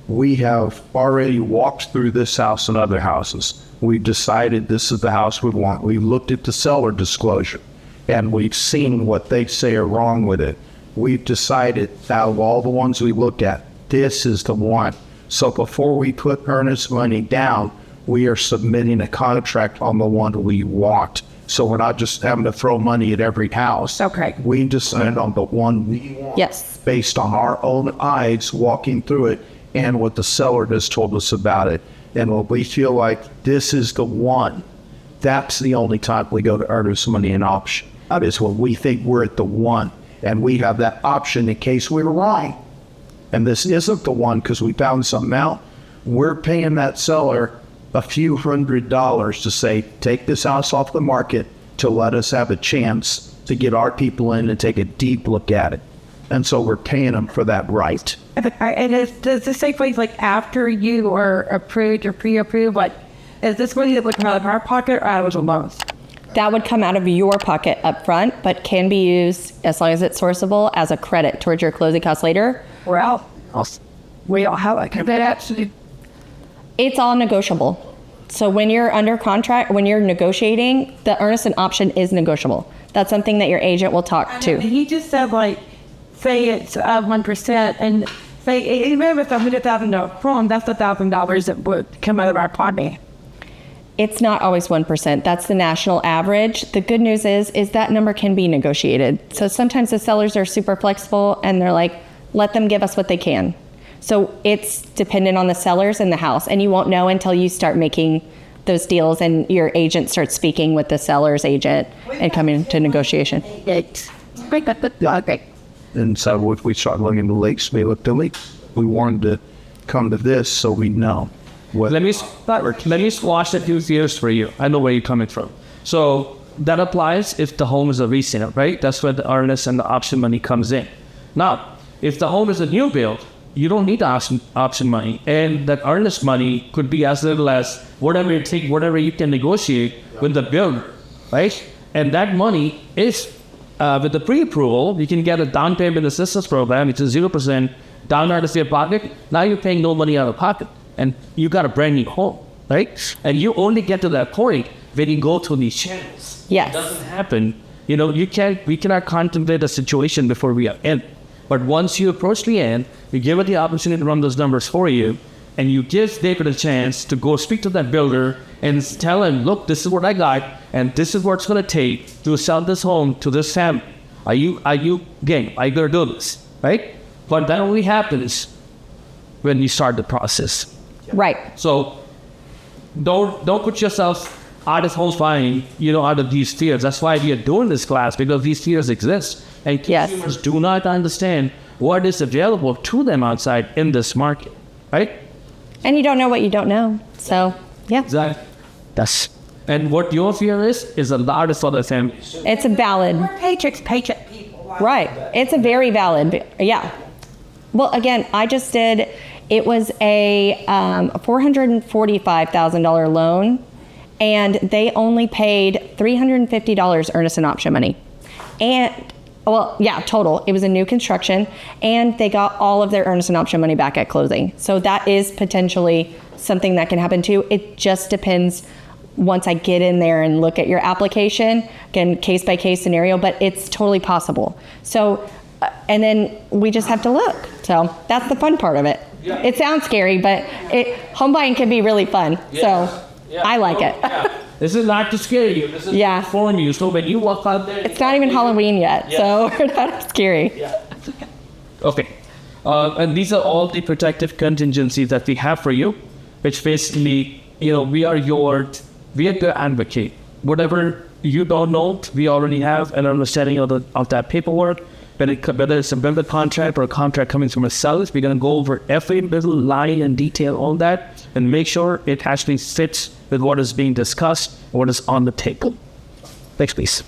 we have already walked through this house and other houses. We've decided this is the house we want. We've looked at the seller disclosure, and we've seen what they say are wrong with it. We've decided, out of all the ones we looked at, this is the one. So before we put earnest money down, we are submitting a contract on the one we want. So we're not just having to throw money at every house. Okay. We decided on the one we want. Yes. Based on our own eyes walking through it and what the seller has told us about it. And when we feel like this is the one, that's the only time we go to earnest money and option. That is when we think we're at the one, and we have that option in case we were wrong. And this isn't the one because we found something out. We're paying that seller a few $100s to say, take this house off the market, to let us have a chance to get our people in and take a deep look at it. And so we're paying them for that right. And does this take place like after you are approved or pre-approved? Like, is this money that would come out of our pocket or out of the loans? That would come out of your pocket up front, but can be used, as long as it's sourceable, as a credit towards your closing costs later. Well, we all have like that actually. It's all negotiable. So when you're under contract, when you're negotiating, the earnest and option is negotiable. That's something that your agent will talk to. He just said like, say it's 1%, and say even if it's $100,000 home, that's $1,000 that would come out of our pocket. It's not always 1%. That's the national average. The good news is that number can be negotiated. So sometimes the sellers are super flexible and they're like, let them give us what they can. So it's dependent on the sellers and the house, and you won't know until you start making those deals and your agent starts speaking with the seller's agent and coming to negotiation. And so if we start looking at the leaks, we looked at leaks. We wanted to come to this so we know. Let me squash a few fears for you. I know where you're coming from. So that applies if the home is a resale, right? That's where the earnest and the option money comes in. Now, if the home is a new build, you don't need option money. And that earnest money could be as little as whatever you can negotiate with the builder, right? And that money is, with the pre-approval, you can get a down payment assistance program, which is 0% down out of your pocket. Now you're paying no money out of pocket. And you got a brand new home, right? And you only get to that point when you go through these channels. Yes. It doesn't happen. We cannot contemplate a situation before we are in. But once you approach the end, you give it the opportunity to run those numbers for you, and you give David a chance to go speak to that builder and tell him, look, this is what I got, and this is what it's going to take to sell this home to this family. Are you game? Are you going to do this, right? But that only happens when you start the process. Right. So don't put yourself out of home buying, out of these fears. That's why we are doing this class, because these fears exist. And consumers do not understand what is available to them outside in this market, right? And you don't know what you don't know. So, yeah. Exactly. And what your fear is a lot of other families. It's a valid. We're paycheck people. Right. It's a very valid, yeah. Well, again, I just did, it was a $445,000 loan, and they only paid $350 earnest and option money. And, total. It was a new construction, and they got all of their earnest and option money back at closing. So that is potentially something that can happen too. It just depends once I get in there and look at your application, again, case by case scenario, but it's totally possible. So, and then we just have to look. So that's the fun part of it. Yeah. It sounds scary, but home buying can be really fun. Yeah. So I like it. Yeah. This is not to scare you. This is to inform you. So when you walk out there... It's not even Halloween yet, so we're not scary. Yeah. Okay. And these are all the protective contingencies that we have for you, which basically, we are the advocate. Whatever you don't know, we already have an understanding of that paperwork. Whether it's a builder contract or a contract coming from a seller, we're going to go over every little line and detail on that and make sure it actually fits with what is being discussed, what is on the table. Next, please.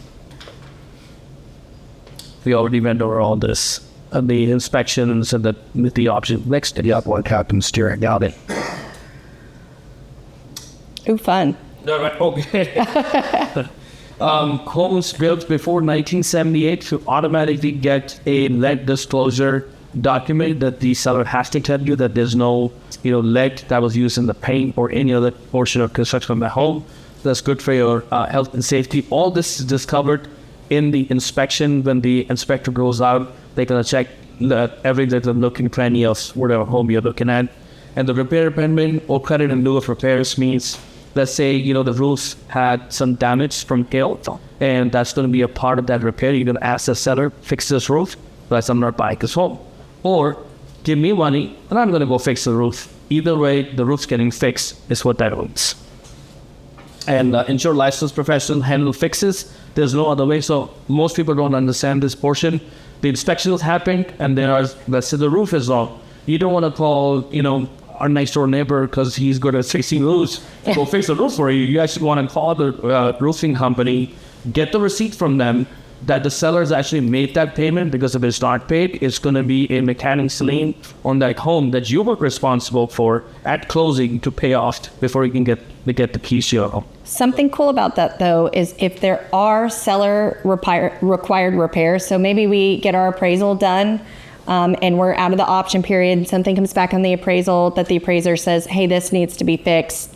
We already went over all this, the inspections and the option. Next, what happens steering out it. Ooh, fun. Okay. Homes built before 1978 to automatically get a lead disclosure document that the seller has to tell you that there's no, lead that was used in the paint or any other portion of construction of the home. That's good for your health and safety. All this is discovered in the inspection. When the inspector goes out, they're going to check every little nook and cranny of whatever home you're looking at. And the repair amendment or credit in lieu of repairs means, let's say, the roof had some damage from hail, and that's going to be a part of that repair. You're going to ask the seller, fix this roof, but I'm not buying this home. Or give me money, and I'm going to go fix the roof. Either way, the roof's getting fixed is what that means. And insure licensed professional handle fixes. There's no other way. So most people don't understand this portion. The inspection is happening, and let's say the roof is wrong. You don't want to call, our next door neighbor because he's good at fixing roofs. Go fix the roof for you. You actually want to call the roofing company, get the receipt from them that the sellers actually made that payment, because if it's not paid, it's going to be a mechanic's lien on that home that you were responsible for at closing to pay off before you can get the keys to your home. Something cool about that, though, is if there are seller required repairs, so maybe we get our appraisal done and we're out of the option period, something comes back on the appraisal that the appraiser says, hey, this needs to be fixed.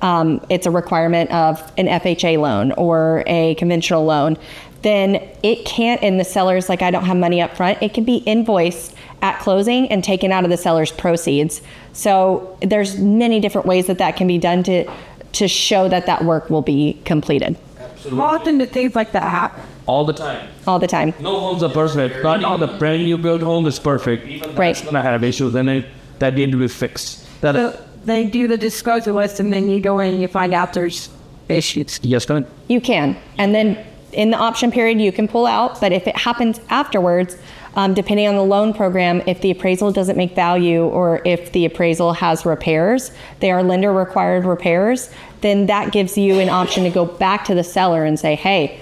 It's a requirement of an FHA loan or a conventional loan, then it can't, and the seller's like, I don't have money up front, it can be invoiced at closing and taken out of the seller's proceeds. So there's many different ways that can be done to show that work will be completed. How often do things like that happen? All the time. All the time. No homes are perfect. Not all the brand new built home is perfect. Even Right. that's gonna have issues, and that need to be fixed. So they do the disclosure list, and then you go in and you find out there's issues. Yes, go ahead. You can. And then in the option period, you can pull out. But if it happens afterwards, depending on the loan program, if the appraisal doesn't make value or if the appraisal has repairs, they are lender required repairs, then that gives you an option to go back to the seller and say, hey,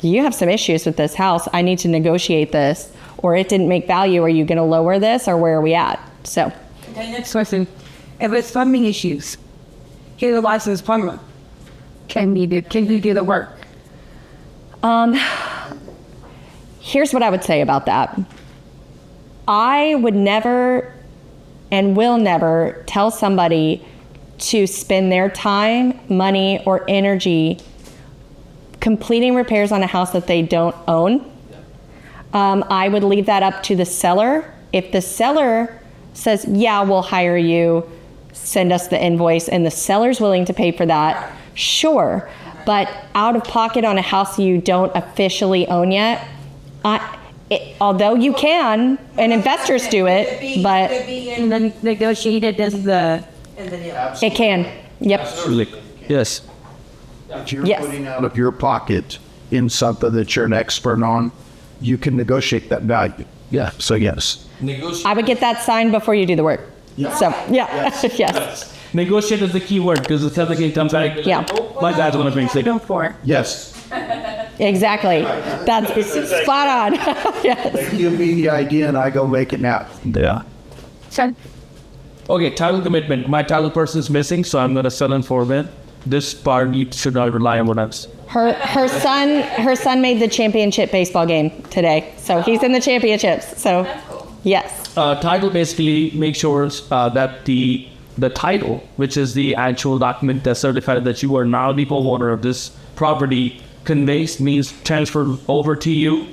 you have some issues with this house. I need to negotiate this. Or it didn't make value. Are you going to lower this, or where are we at? So. Okay, next question. If it's plumbing issues, here's a licensed plumber. Can you do the work? Here's what I would say about that. I would never and will never tell somebody to spend their time, money, or energy completing repairs on a house that they don't own. I would leave that up to the seller. If the seller says, yeah, we'll hire you, send us the invoice, and the seller's willing to pay for that, sure. But out of pocket on a house you don't officially own yet, although you can, and investors do it, but Could be in the negotiated as the. it can. Yep. Absolutely. Yes. If you're Yes. putting out of your pocket in something that you're an expert on, you can negotiate that value. Yeah. So yes. I would get that signed before you do the work. Yeah. So, yeah, yes. Negotiate is the key word, because the seller can come back. Yeah. Oh, my dad's gonna bring sick. Go for it. Yes. Exactly. That's spot on. Yes. They give me the idea and I go make it now. Yeah. So, Okay, title commitment. My title person is missing, so I'm gonna sell in for it. This part you should not rely on what else. Her son made the championship baseball game today, so he's in the championships. So, yes. Title basically makes sure that the title, which is the actual document that certifies that you are now the homeowner of this property, conveys, means transferred over to you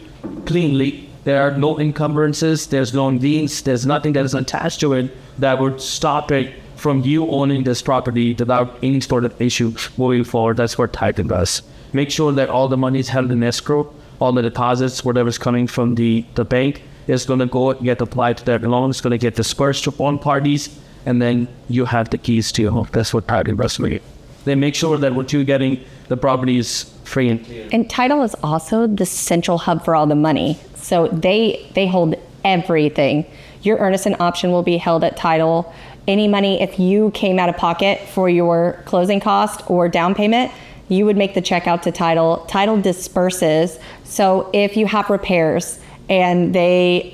cleanly. There are no encumbrances, there's no liens, there's nothing that is attached to it that would stop it from you owning this property without any sort of issue moving forward. That's what title does. Make sure that all the money is held in escrow, all the deposits, whatever's coming from the bank is going to go get applied to that loan. It's going to get dispersed to all parties, and then you have the keys to your home. That's what title does for you. They make sure that what you're getting, the property is free and clear. And title is also the central hub for all the money. So they hold everything. Your earnest and option will be held at title. Any money, if you came out of pocket for your closing cost or down payment, you would make the check out to title. Title disperses. So if you have repairs and the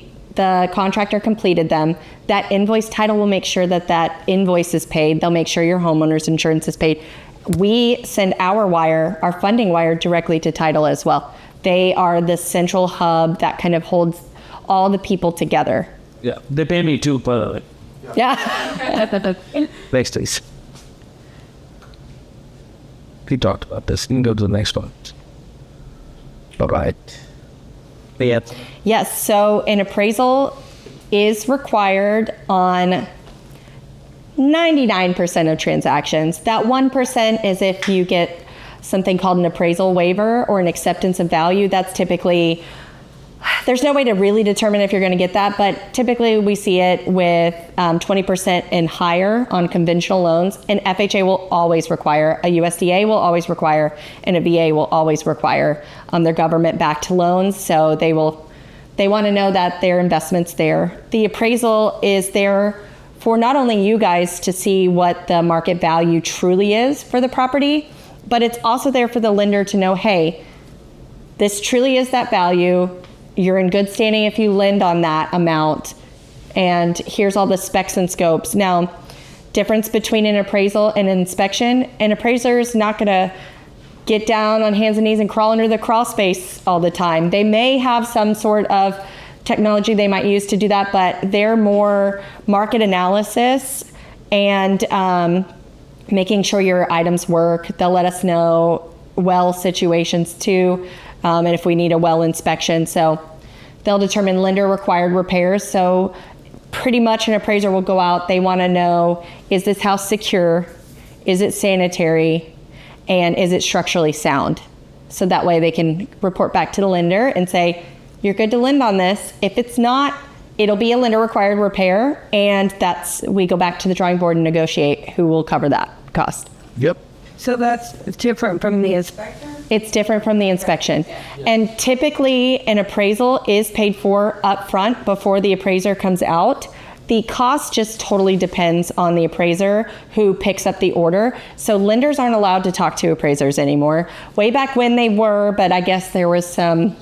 contractor completed them, that invoice, title will make sure that invoice is paid. They'll make sure your homeowner's insurance is paid. We send our funding wire directly to title as well. They are the central hub that kind of holds all the people together. Yeah, they pay me too, by the way. Yeah. Next, please. We talked about this. You can go to the next one. All right. Yeah. Yes, so an appraisal is required on 99% of transactions. That 1% is if you get something called an appraisal waiver or an acceptance of value. That's typically, there's no way to really determine if you're going to get that, but typically we see it with 20% and higher on conventional loans. An FHA will always require, a USDA will always require, and a VA will always require. They're government-backed loans, so they want to know that their investment's there. The appraisal is there for not only you guys to see what the market value truly is for the property, but it's also there for the lender to know, hey, this truly is that value. You're in good standing if you lend on that amount. And here's all the specs and scopes. Now, difference between an appraisal and an inspection, an appraiser is not going to get down on hands and knees and crawl under the crawl space all the time. They may have some sort of technology they might use to do that, but they're more market analysis and making sure your items work. They'll let us know well situations too, and if we need a well inspection. So they'll determine lender required repairs. So pretty much an appraiser will go out. They want to know, is this house secure? Is it sanitary? And is it structurally sound? So that way they can report back to the lender and say, you're good to lend on this. If it's not, it'll be a lender required repair. And we go back to the drawing board and negotiate who will cover that cost. Yep. So that's different from the inspector? It's different from the inspection. And typically an appraisal is paid for up front before the appraiser comes out. The cost just totally depends on the appraiser who picks up the order. So lenders aren't allowed to talk to appraisers anymore. Way back when they were, but I guess there was some,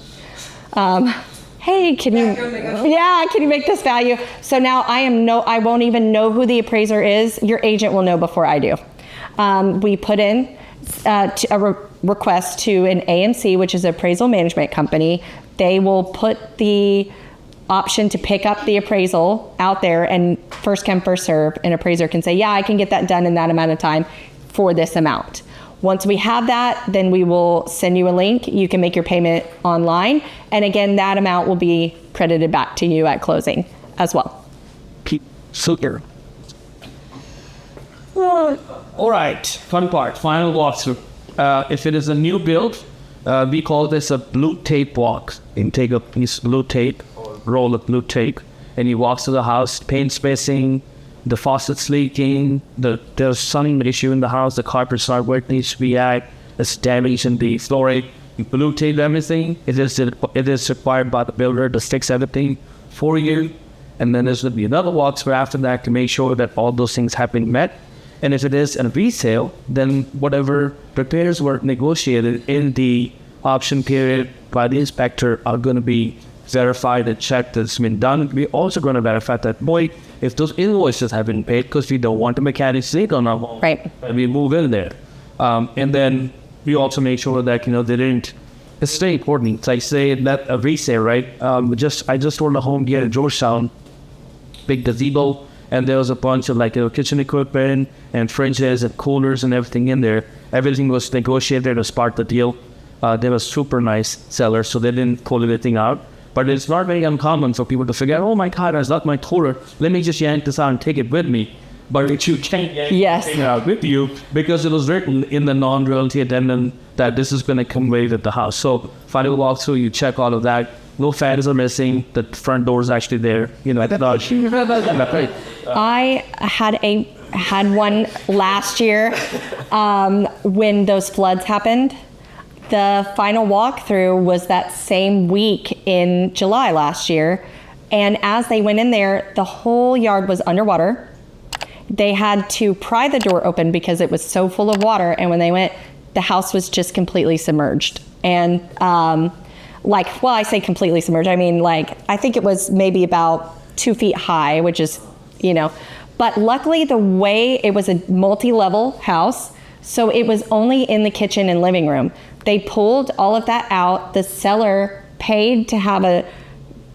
hey, can you make this value? So now I won't even know who the appraiser is. Your agent will know before I do. We put in a request to an AMC, which is an appraisal management company. They will put the option to pick up the appraisal out there, and first come, first serve. An appraiser can say, yeah, I can get that done in that amount of time for this amount. Once we have that, then we will send you a link. You can make your payment online. And again, that amount will be credited back to you at closing as well. Super. All right, fun part, final walkthrough. If it is a new build, we call this a blue tape walk. You take a piece of blue tape, or roll of blue tape, and you walk through the house, paint spacing, the faucet's leaking, there's some issue in the house, the carpet's not where it needs to be at, there's damage in the flooring. You blue tape everything. It is required by the builder to fix everything for you. And then there's going to be another walkthrough after that to make sure that all those things have been met. And if it is a resale, then whatever repairs were negotiated in the option period by the inspector are going to be verified and checked that it's been done. We're also going to verify that, if those invoices have been paid, because we don't want the mechanics late on our home. Right. And we move in there. And then we also make sure that, they didn't. It's very important. It's like, say that a resale, right? I just sold a home here in Georgetown, big gazebo, and there was a bunch of kitchen equipment and fridges and coolers and everything in there. Everything was negotiated as part of the deal. They were super nice sellers, so they didn't pull anything out. But it's not very uncommon for people to figure out, oh my God, I left my cooler. Let me just yank this out and take it with me. But you can't yank it out with you because it was written in the non-realty addendum that this is going to come away with the house. So final walkthrough, you check all of that. No fans are missing. The front door is actually there. I had one last year when those floods happened. The final walkthrough was that same week in July last year. And as they went in there, the whole yard was underwater. They had to pry the door open because it was so full of water. And when they went, the house was just completely submerged. And I say completely submerged. I mean, I think it was maybe about 2 feet high, which is, but luckily the way it was a multi-level house, so it was only in the kitchen and living room. They pulled all of that out. The seller paid to have a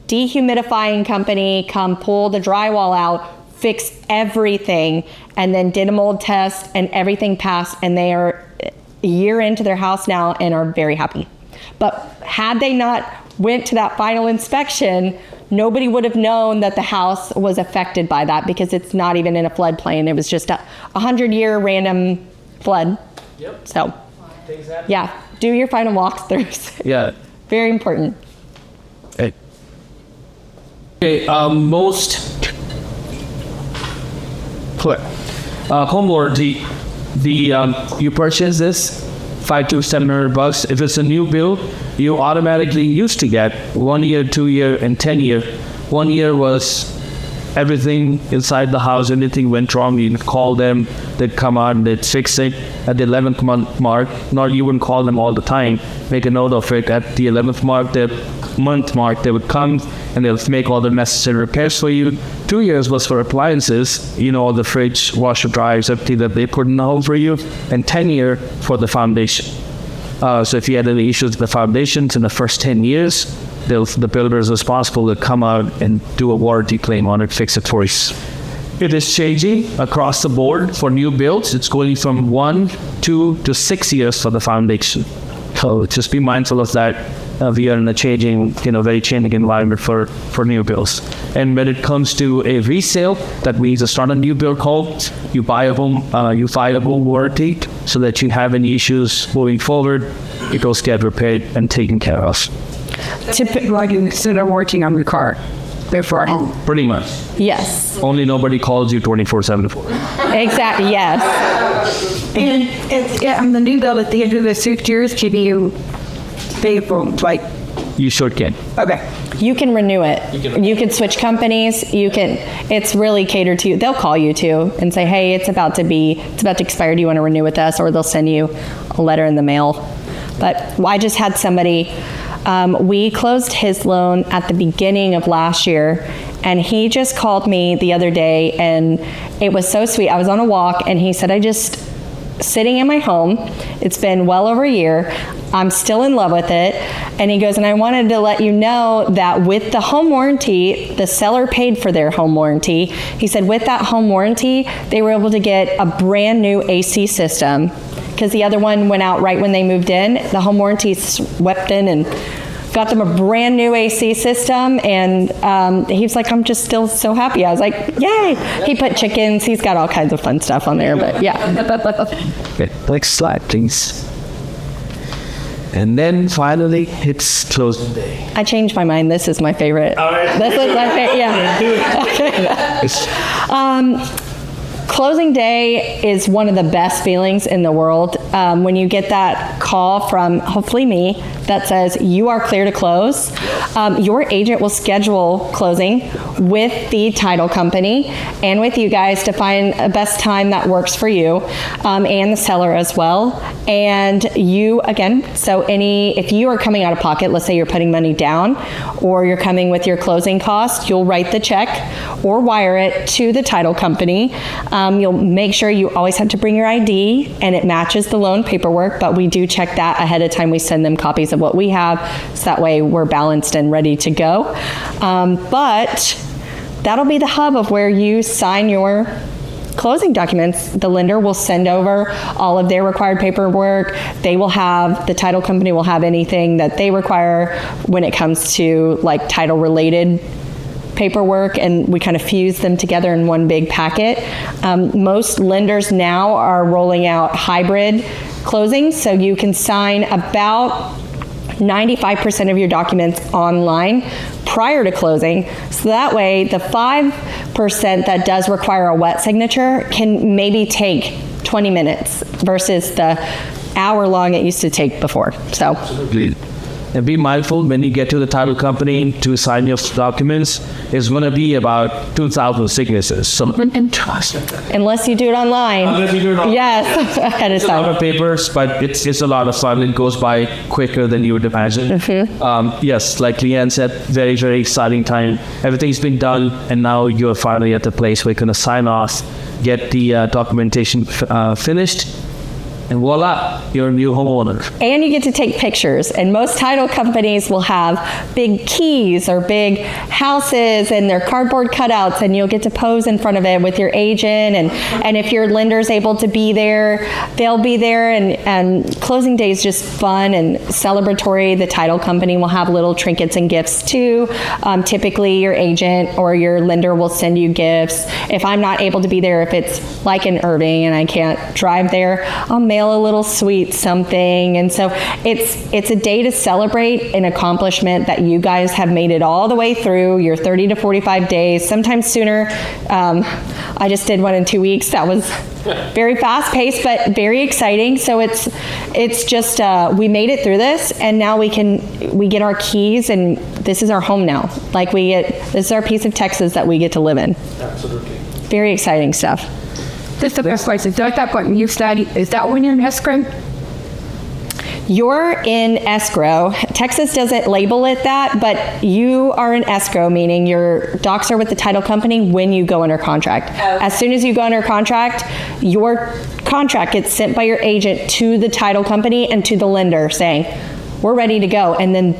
dehumidifying company come pull the drywall out, fix everything, and then did a mold test, and everything passed, and they are a year into their house now and are very happy. But had they not went to that final inspection, nobody would have known that the house was affected by that because it's not even in a floodplain. It was just a 100-year random flood. Yep. So, yeah, do your final walkthroughs. Yeah. Very important. Okay, home warranty. You purchase this $500 to $700. If it's a new build, you automatically used to get 1 year, 2 year, and 10 year. 1 year was everything inside the house. Anything went wrong, you'd call them. They'd come out and they'd fix it at the 11th month mark. Not you wouldn't call them all the time. Make a note of it. At the 11th month mark, they would come and they'll make all the necessary repairs for you. 2 years was for appliances, all the fridge, washer, dryers, everything that they put in the home for you. And 10 year for the foundation. So if you had any issues with the foundations in the first 10 years, the builder is responsible to come out and do a warranty claim on it, fix it for us. It is changing across the board for new builds. It's going from 1, 2 to 6 years for the foundation. So just be mindful of that. We are in a changing, very changing environment for new builds. And when it comes to a resale, that means to start a new build home, you buy a home, you file a home warranty so that you have any issues moving forward, it goes get repaired and taken care of. Like instead of working on the car. Therefore, Pretty much. Yes. Only nobody calls you 24/7. Exactly. Yes. and the new build at the end of the 6 years, can you pay for, like, You sure can. okay. You can renew it. You can switch companies. It's really catered to you. They'll call you too and say, hey, it's about to expire. Do you want to renew with us? Or they'll send you a letter in the mail. But I just had somebody, we closed his loan at the beginning of last year, and he just called me the other day, and it was so sweet. I was on a walk, and he said, sitting in my home, it's been well over a year, I'm still in love with it, and he goes, and I wanted to let you know that with the home warranty, the seller paid for their home warranty. He said with that home warranty, they were able to get a brand new AC system, because the other one went out right when they moved in. The home warranty swept in and got them a brand new AC system, and he was like, I'm just still so happy. I was like, yay! He put chickens, he's got all kinds of fun stuff on there, but yeah. Okay, next slide, please. And then finally, it's closing day. I changed my mind. This is my favorite. All right. This is my favorite, yeah. Closing day is one of the best feelings in the world. When you get that call from, hopefully me, that says you are clear to close, your agent will schedule closing with the title company and with you guys to find a best time that works for you, and the seller as well. And you, again, if you are coming out of pocket, let's say you're putting money down or you're coming with your closing costs, you'll write the check or wire it to the title company. You'll make sure you always have to bring your ID and it matches the loan paperwork, but we do check that ahead of time. We send them copies of what we have, so that way we're balanced and ready to go. But that'll be the hub of where you sign your closing documents. The lender will send over all of their required paperwork. The title company will have anything that they require when it comes to like title related paperwork, and we kind of fuse them together in one big packet. Most lenders now are rolling out hybrid closings, so you can sign about 95% of your documents online prior to closing. So that way, the 5% that does require a wet signature can maybe take 20 minutes versus the hour long it used to take before. So. And be mindful when you get to the title company to sign your documents, it's going to be about 2,000 signatures. So unless you do it online. Yes, ahead of it's a lot of papers, but it's a lot of fun. It goes by quicker than you would imagine. Mm-hmm. Yes, like Leigh Ann said, very, very exciting time. Everything's been done, and now you're finally at the place where you're going to sign off, get the documentation finished, and voila, you're a new homeowner. And you get to take pictures. And most title companies will have big keys or big houses and their cardboard cutouts, and you'll get to pose in front of it with your agent. And if your lender's able to be there, they'll be there. And closing day is just fun and celebratory. The title company will have little trinkets and gifts too. Typically your agent or your lender will send you gifts. If I'm not able to be there, if it's like in Irving and I can't drive there, I'll mail a little sweet something. And so it's a day to celebrate an accomplishment that you guys have made it all the way through your 30 to 45 days, sometimes sooner. I just did one in 2 weeks. That was very fast paced, but very exciting. So it's just, we made it through this, and now we get our keys, and this is our home now. This is our piece of Texas that we get to live in. Absolutely. Very exciting stuff. This is the best place. Is that what you study? Is that when you're in escrow? You're in escrow. Texas doesn't label it that, but you are in escrow, meaning your docs are with the title company when you go under contract. Okay. As soon as you go under contract, your contract gets sent by your agent to the title company and to the lender saying, we're ready to go. And then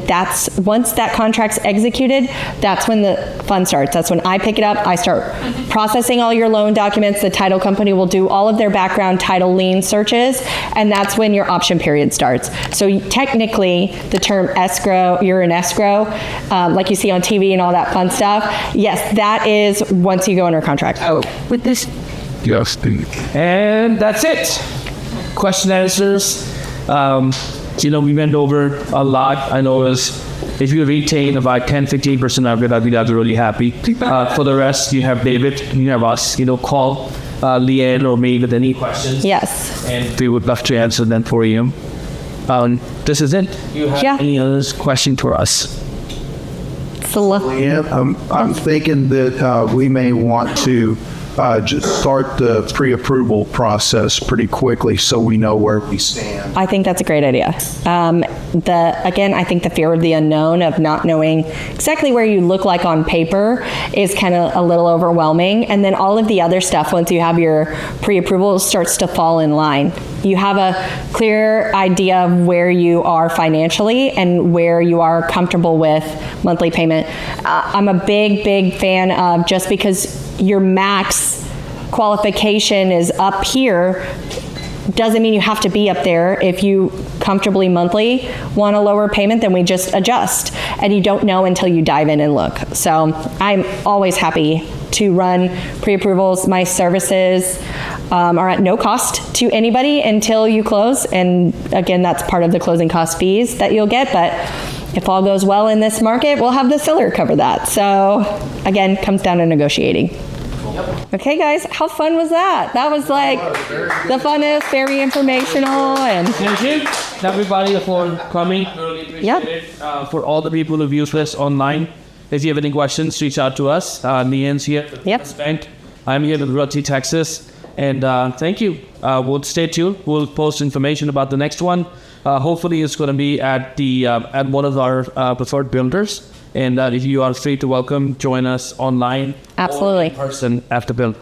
once that contract's executed, that's when the fun starts. That's when I pick it up. I start processing all your loan documents. The title company will do all of their background title lien searches, and that's when your option period starts. So technically, the term escrow, you're in escrow, like you see on TV and all that fun stuff. Yes, that is once you go under contract. Oh, with this. Yes. And that's it. Question answers. We went over a lot. I know if you retain about 10-15% of it, I'd be really happy. For the rest, you have David, you have us. Call Leigh Ann or me with any questions. Yes. And we would love to answer them for you. This is it. You have any other question for us? Yeah, I'm thinking that we may want to just start the pre-approval process pretty quickly so we know where we stand. I think that's a great idea. Again, I think the fear of the unknown, of not knowing exactly where you look like on paper, is kind of a little overwhelming. And then all of the other stuff, once you have your pre-approval, starts to fall in line. You have a clear idea of where you are financially and where you are comfortable with monthly payment. I'm a big fan of, just because your max qualification is up here doesn't mean you have to be up there. If you comfortably monthly want a lower payment, then we just adjust, and you don't know until you dive in and look. So I'm always happy to run pre-approvals. My services are at no cost to anybody until you close, and again, that's part of the closing cost fees that you'll get. But if all goes well in this market, we'll have the seller cover that. So again, comes down to negotiating. Okay, guys, how fun was that? That was like the funnest, very informational, and Thank you, everybody, for coming. Really appreciate it. For all the people who view this online, if you have any questions, reach out to us. Leigh Ann's here. Bank. I'm here with Realty Texas, and thank you. We'll stay tuned. We'll post information about the next one. Hopefully, it's going to be at one of our preferred builders. And if you are free to join us online. Absolutely. Or in person after build.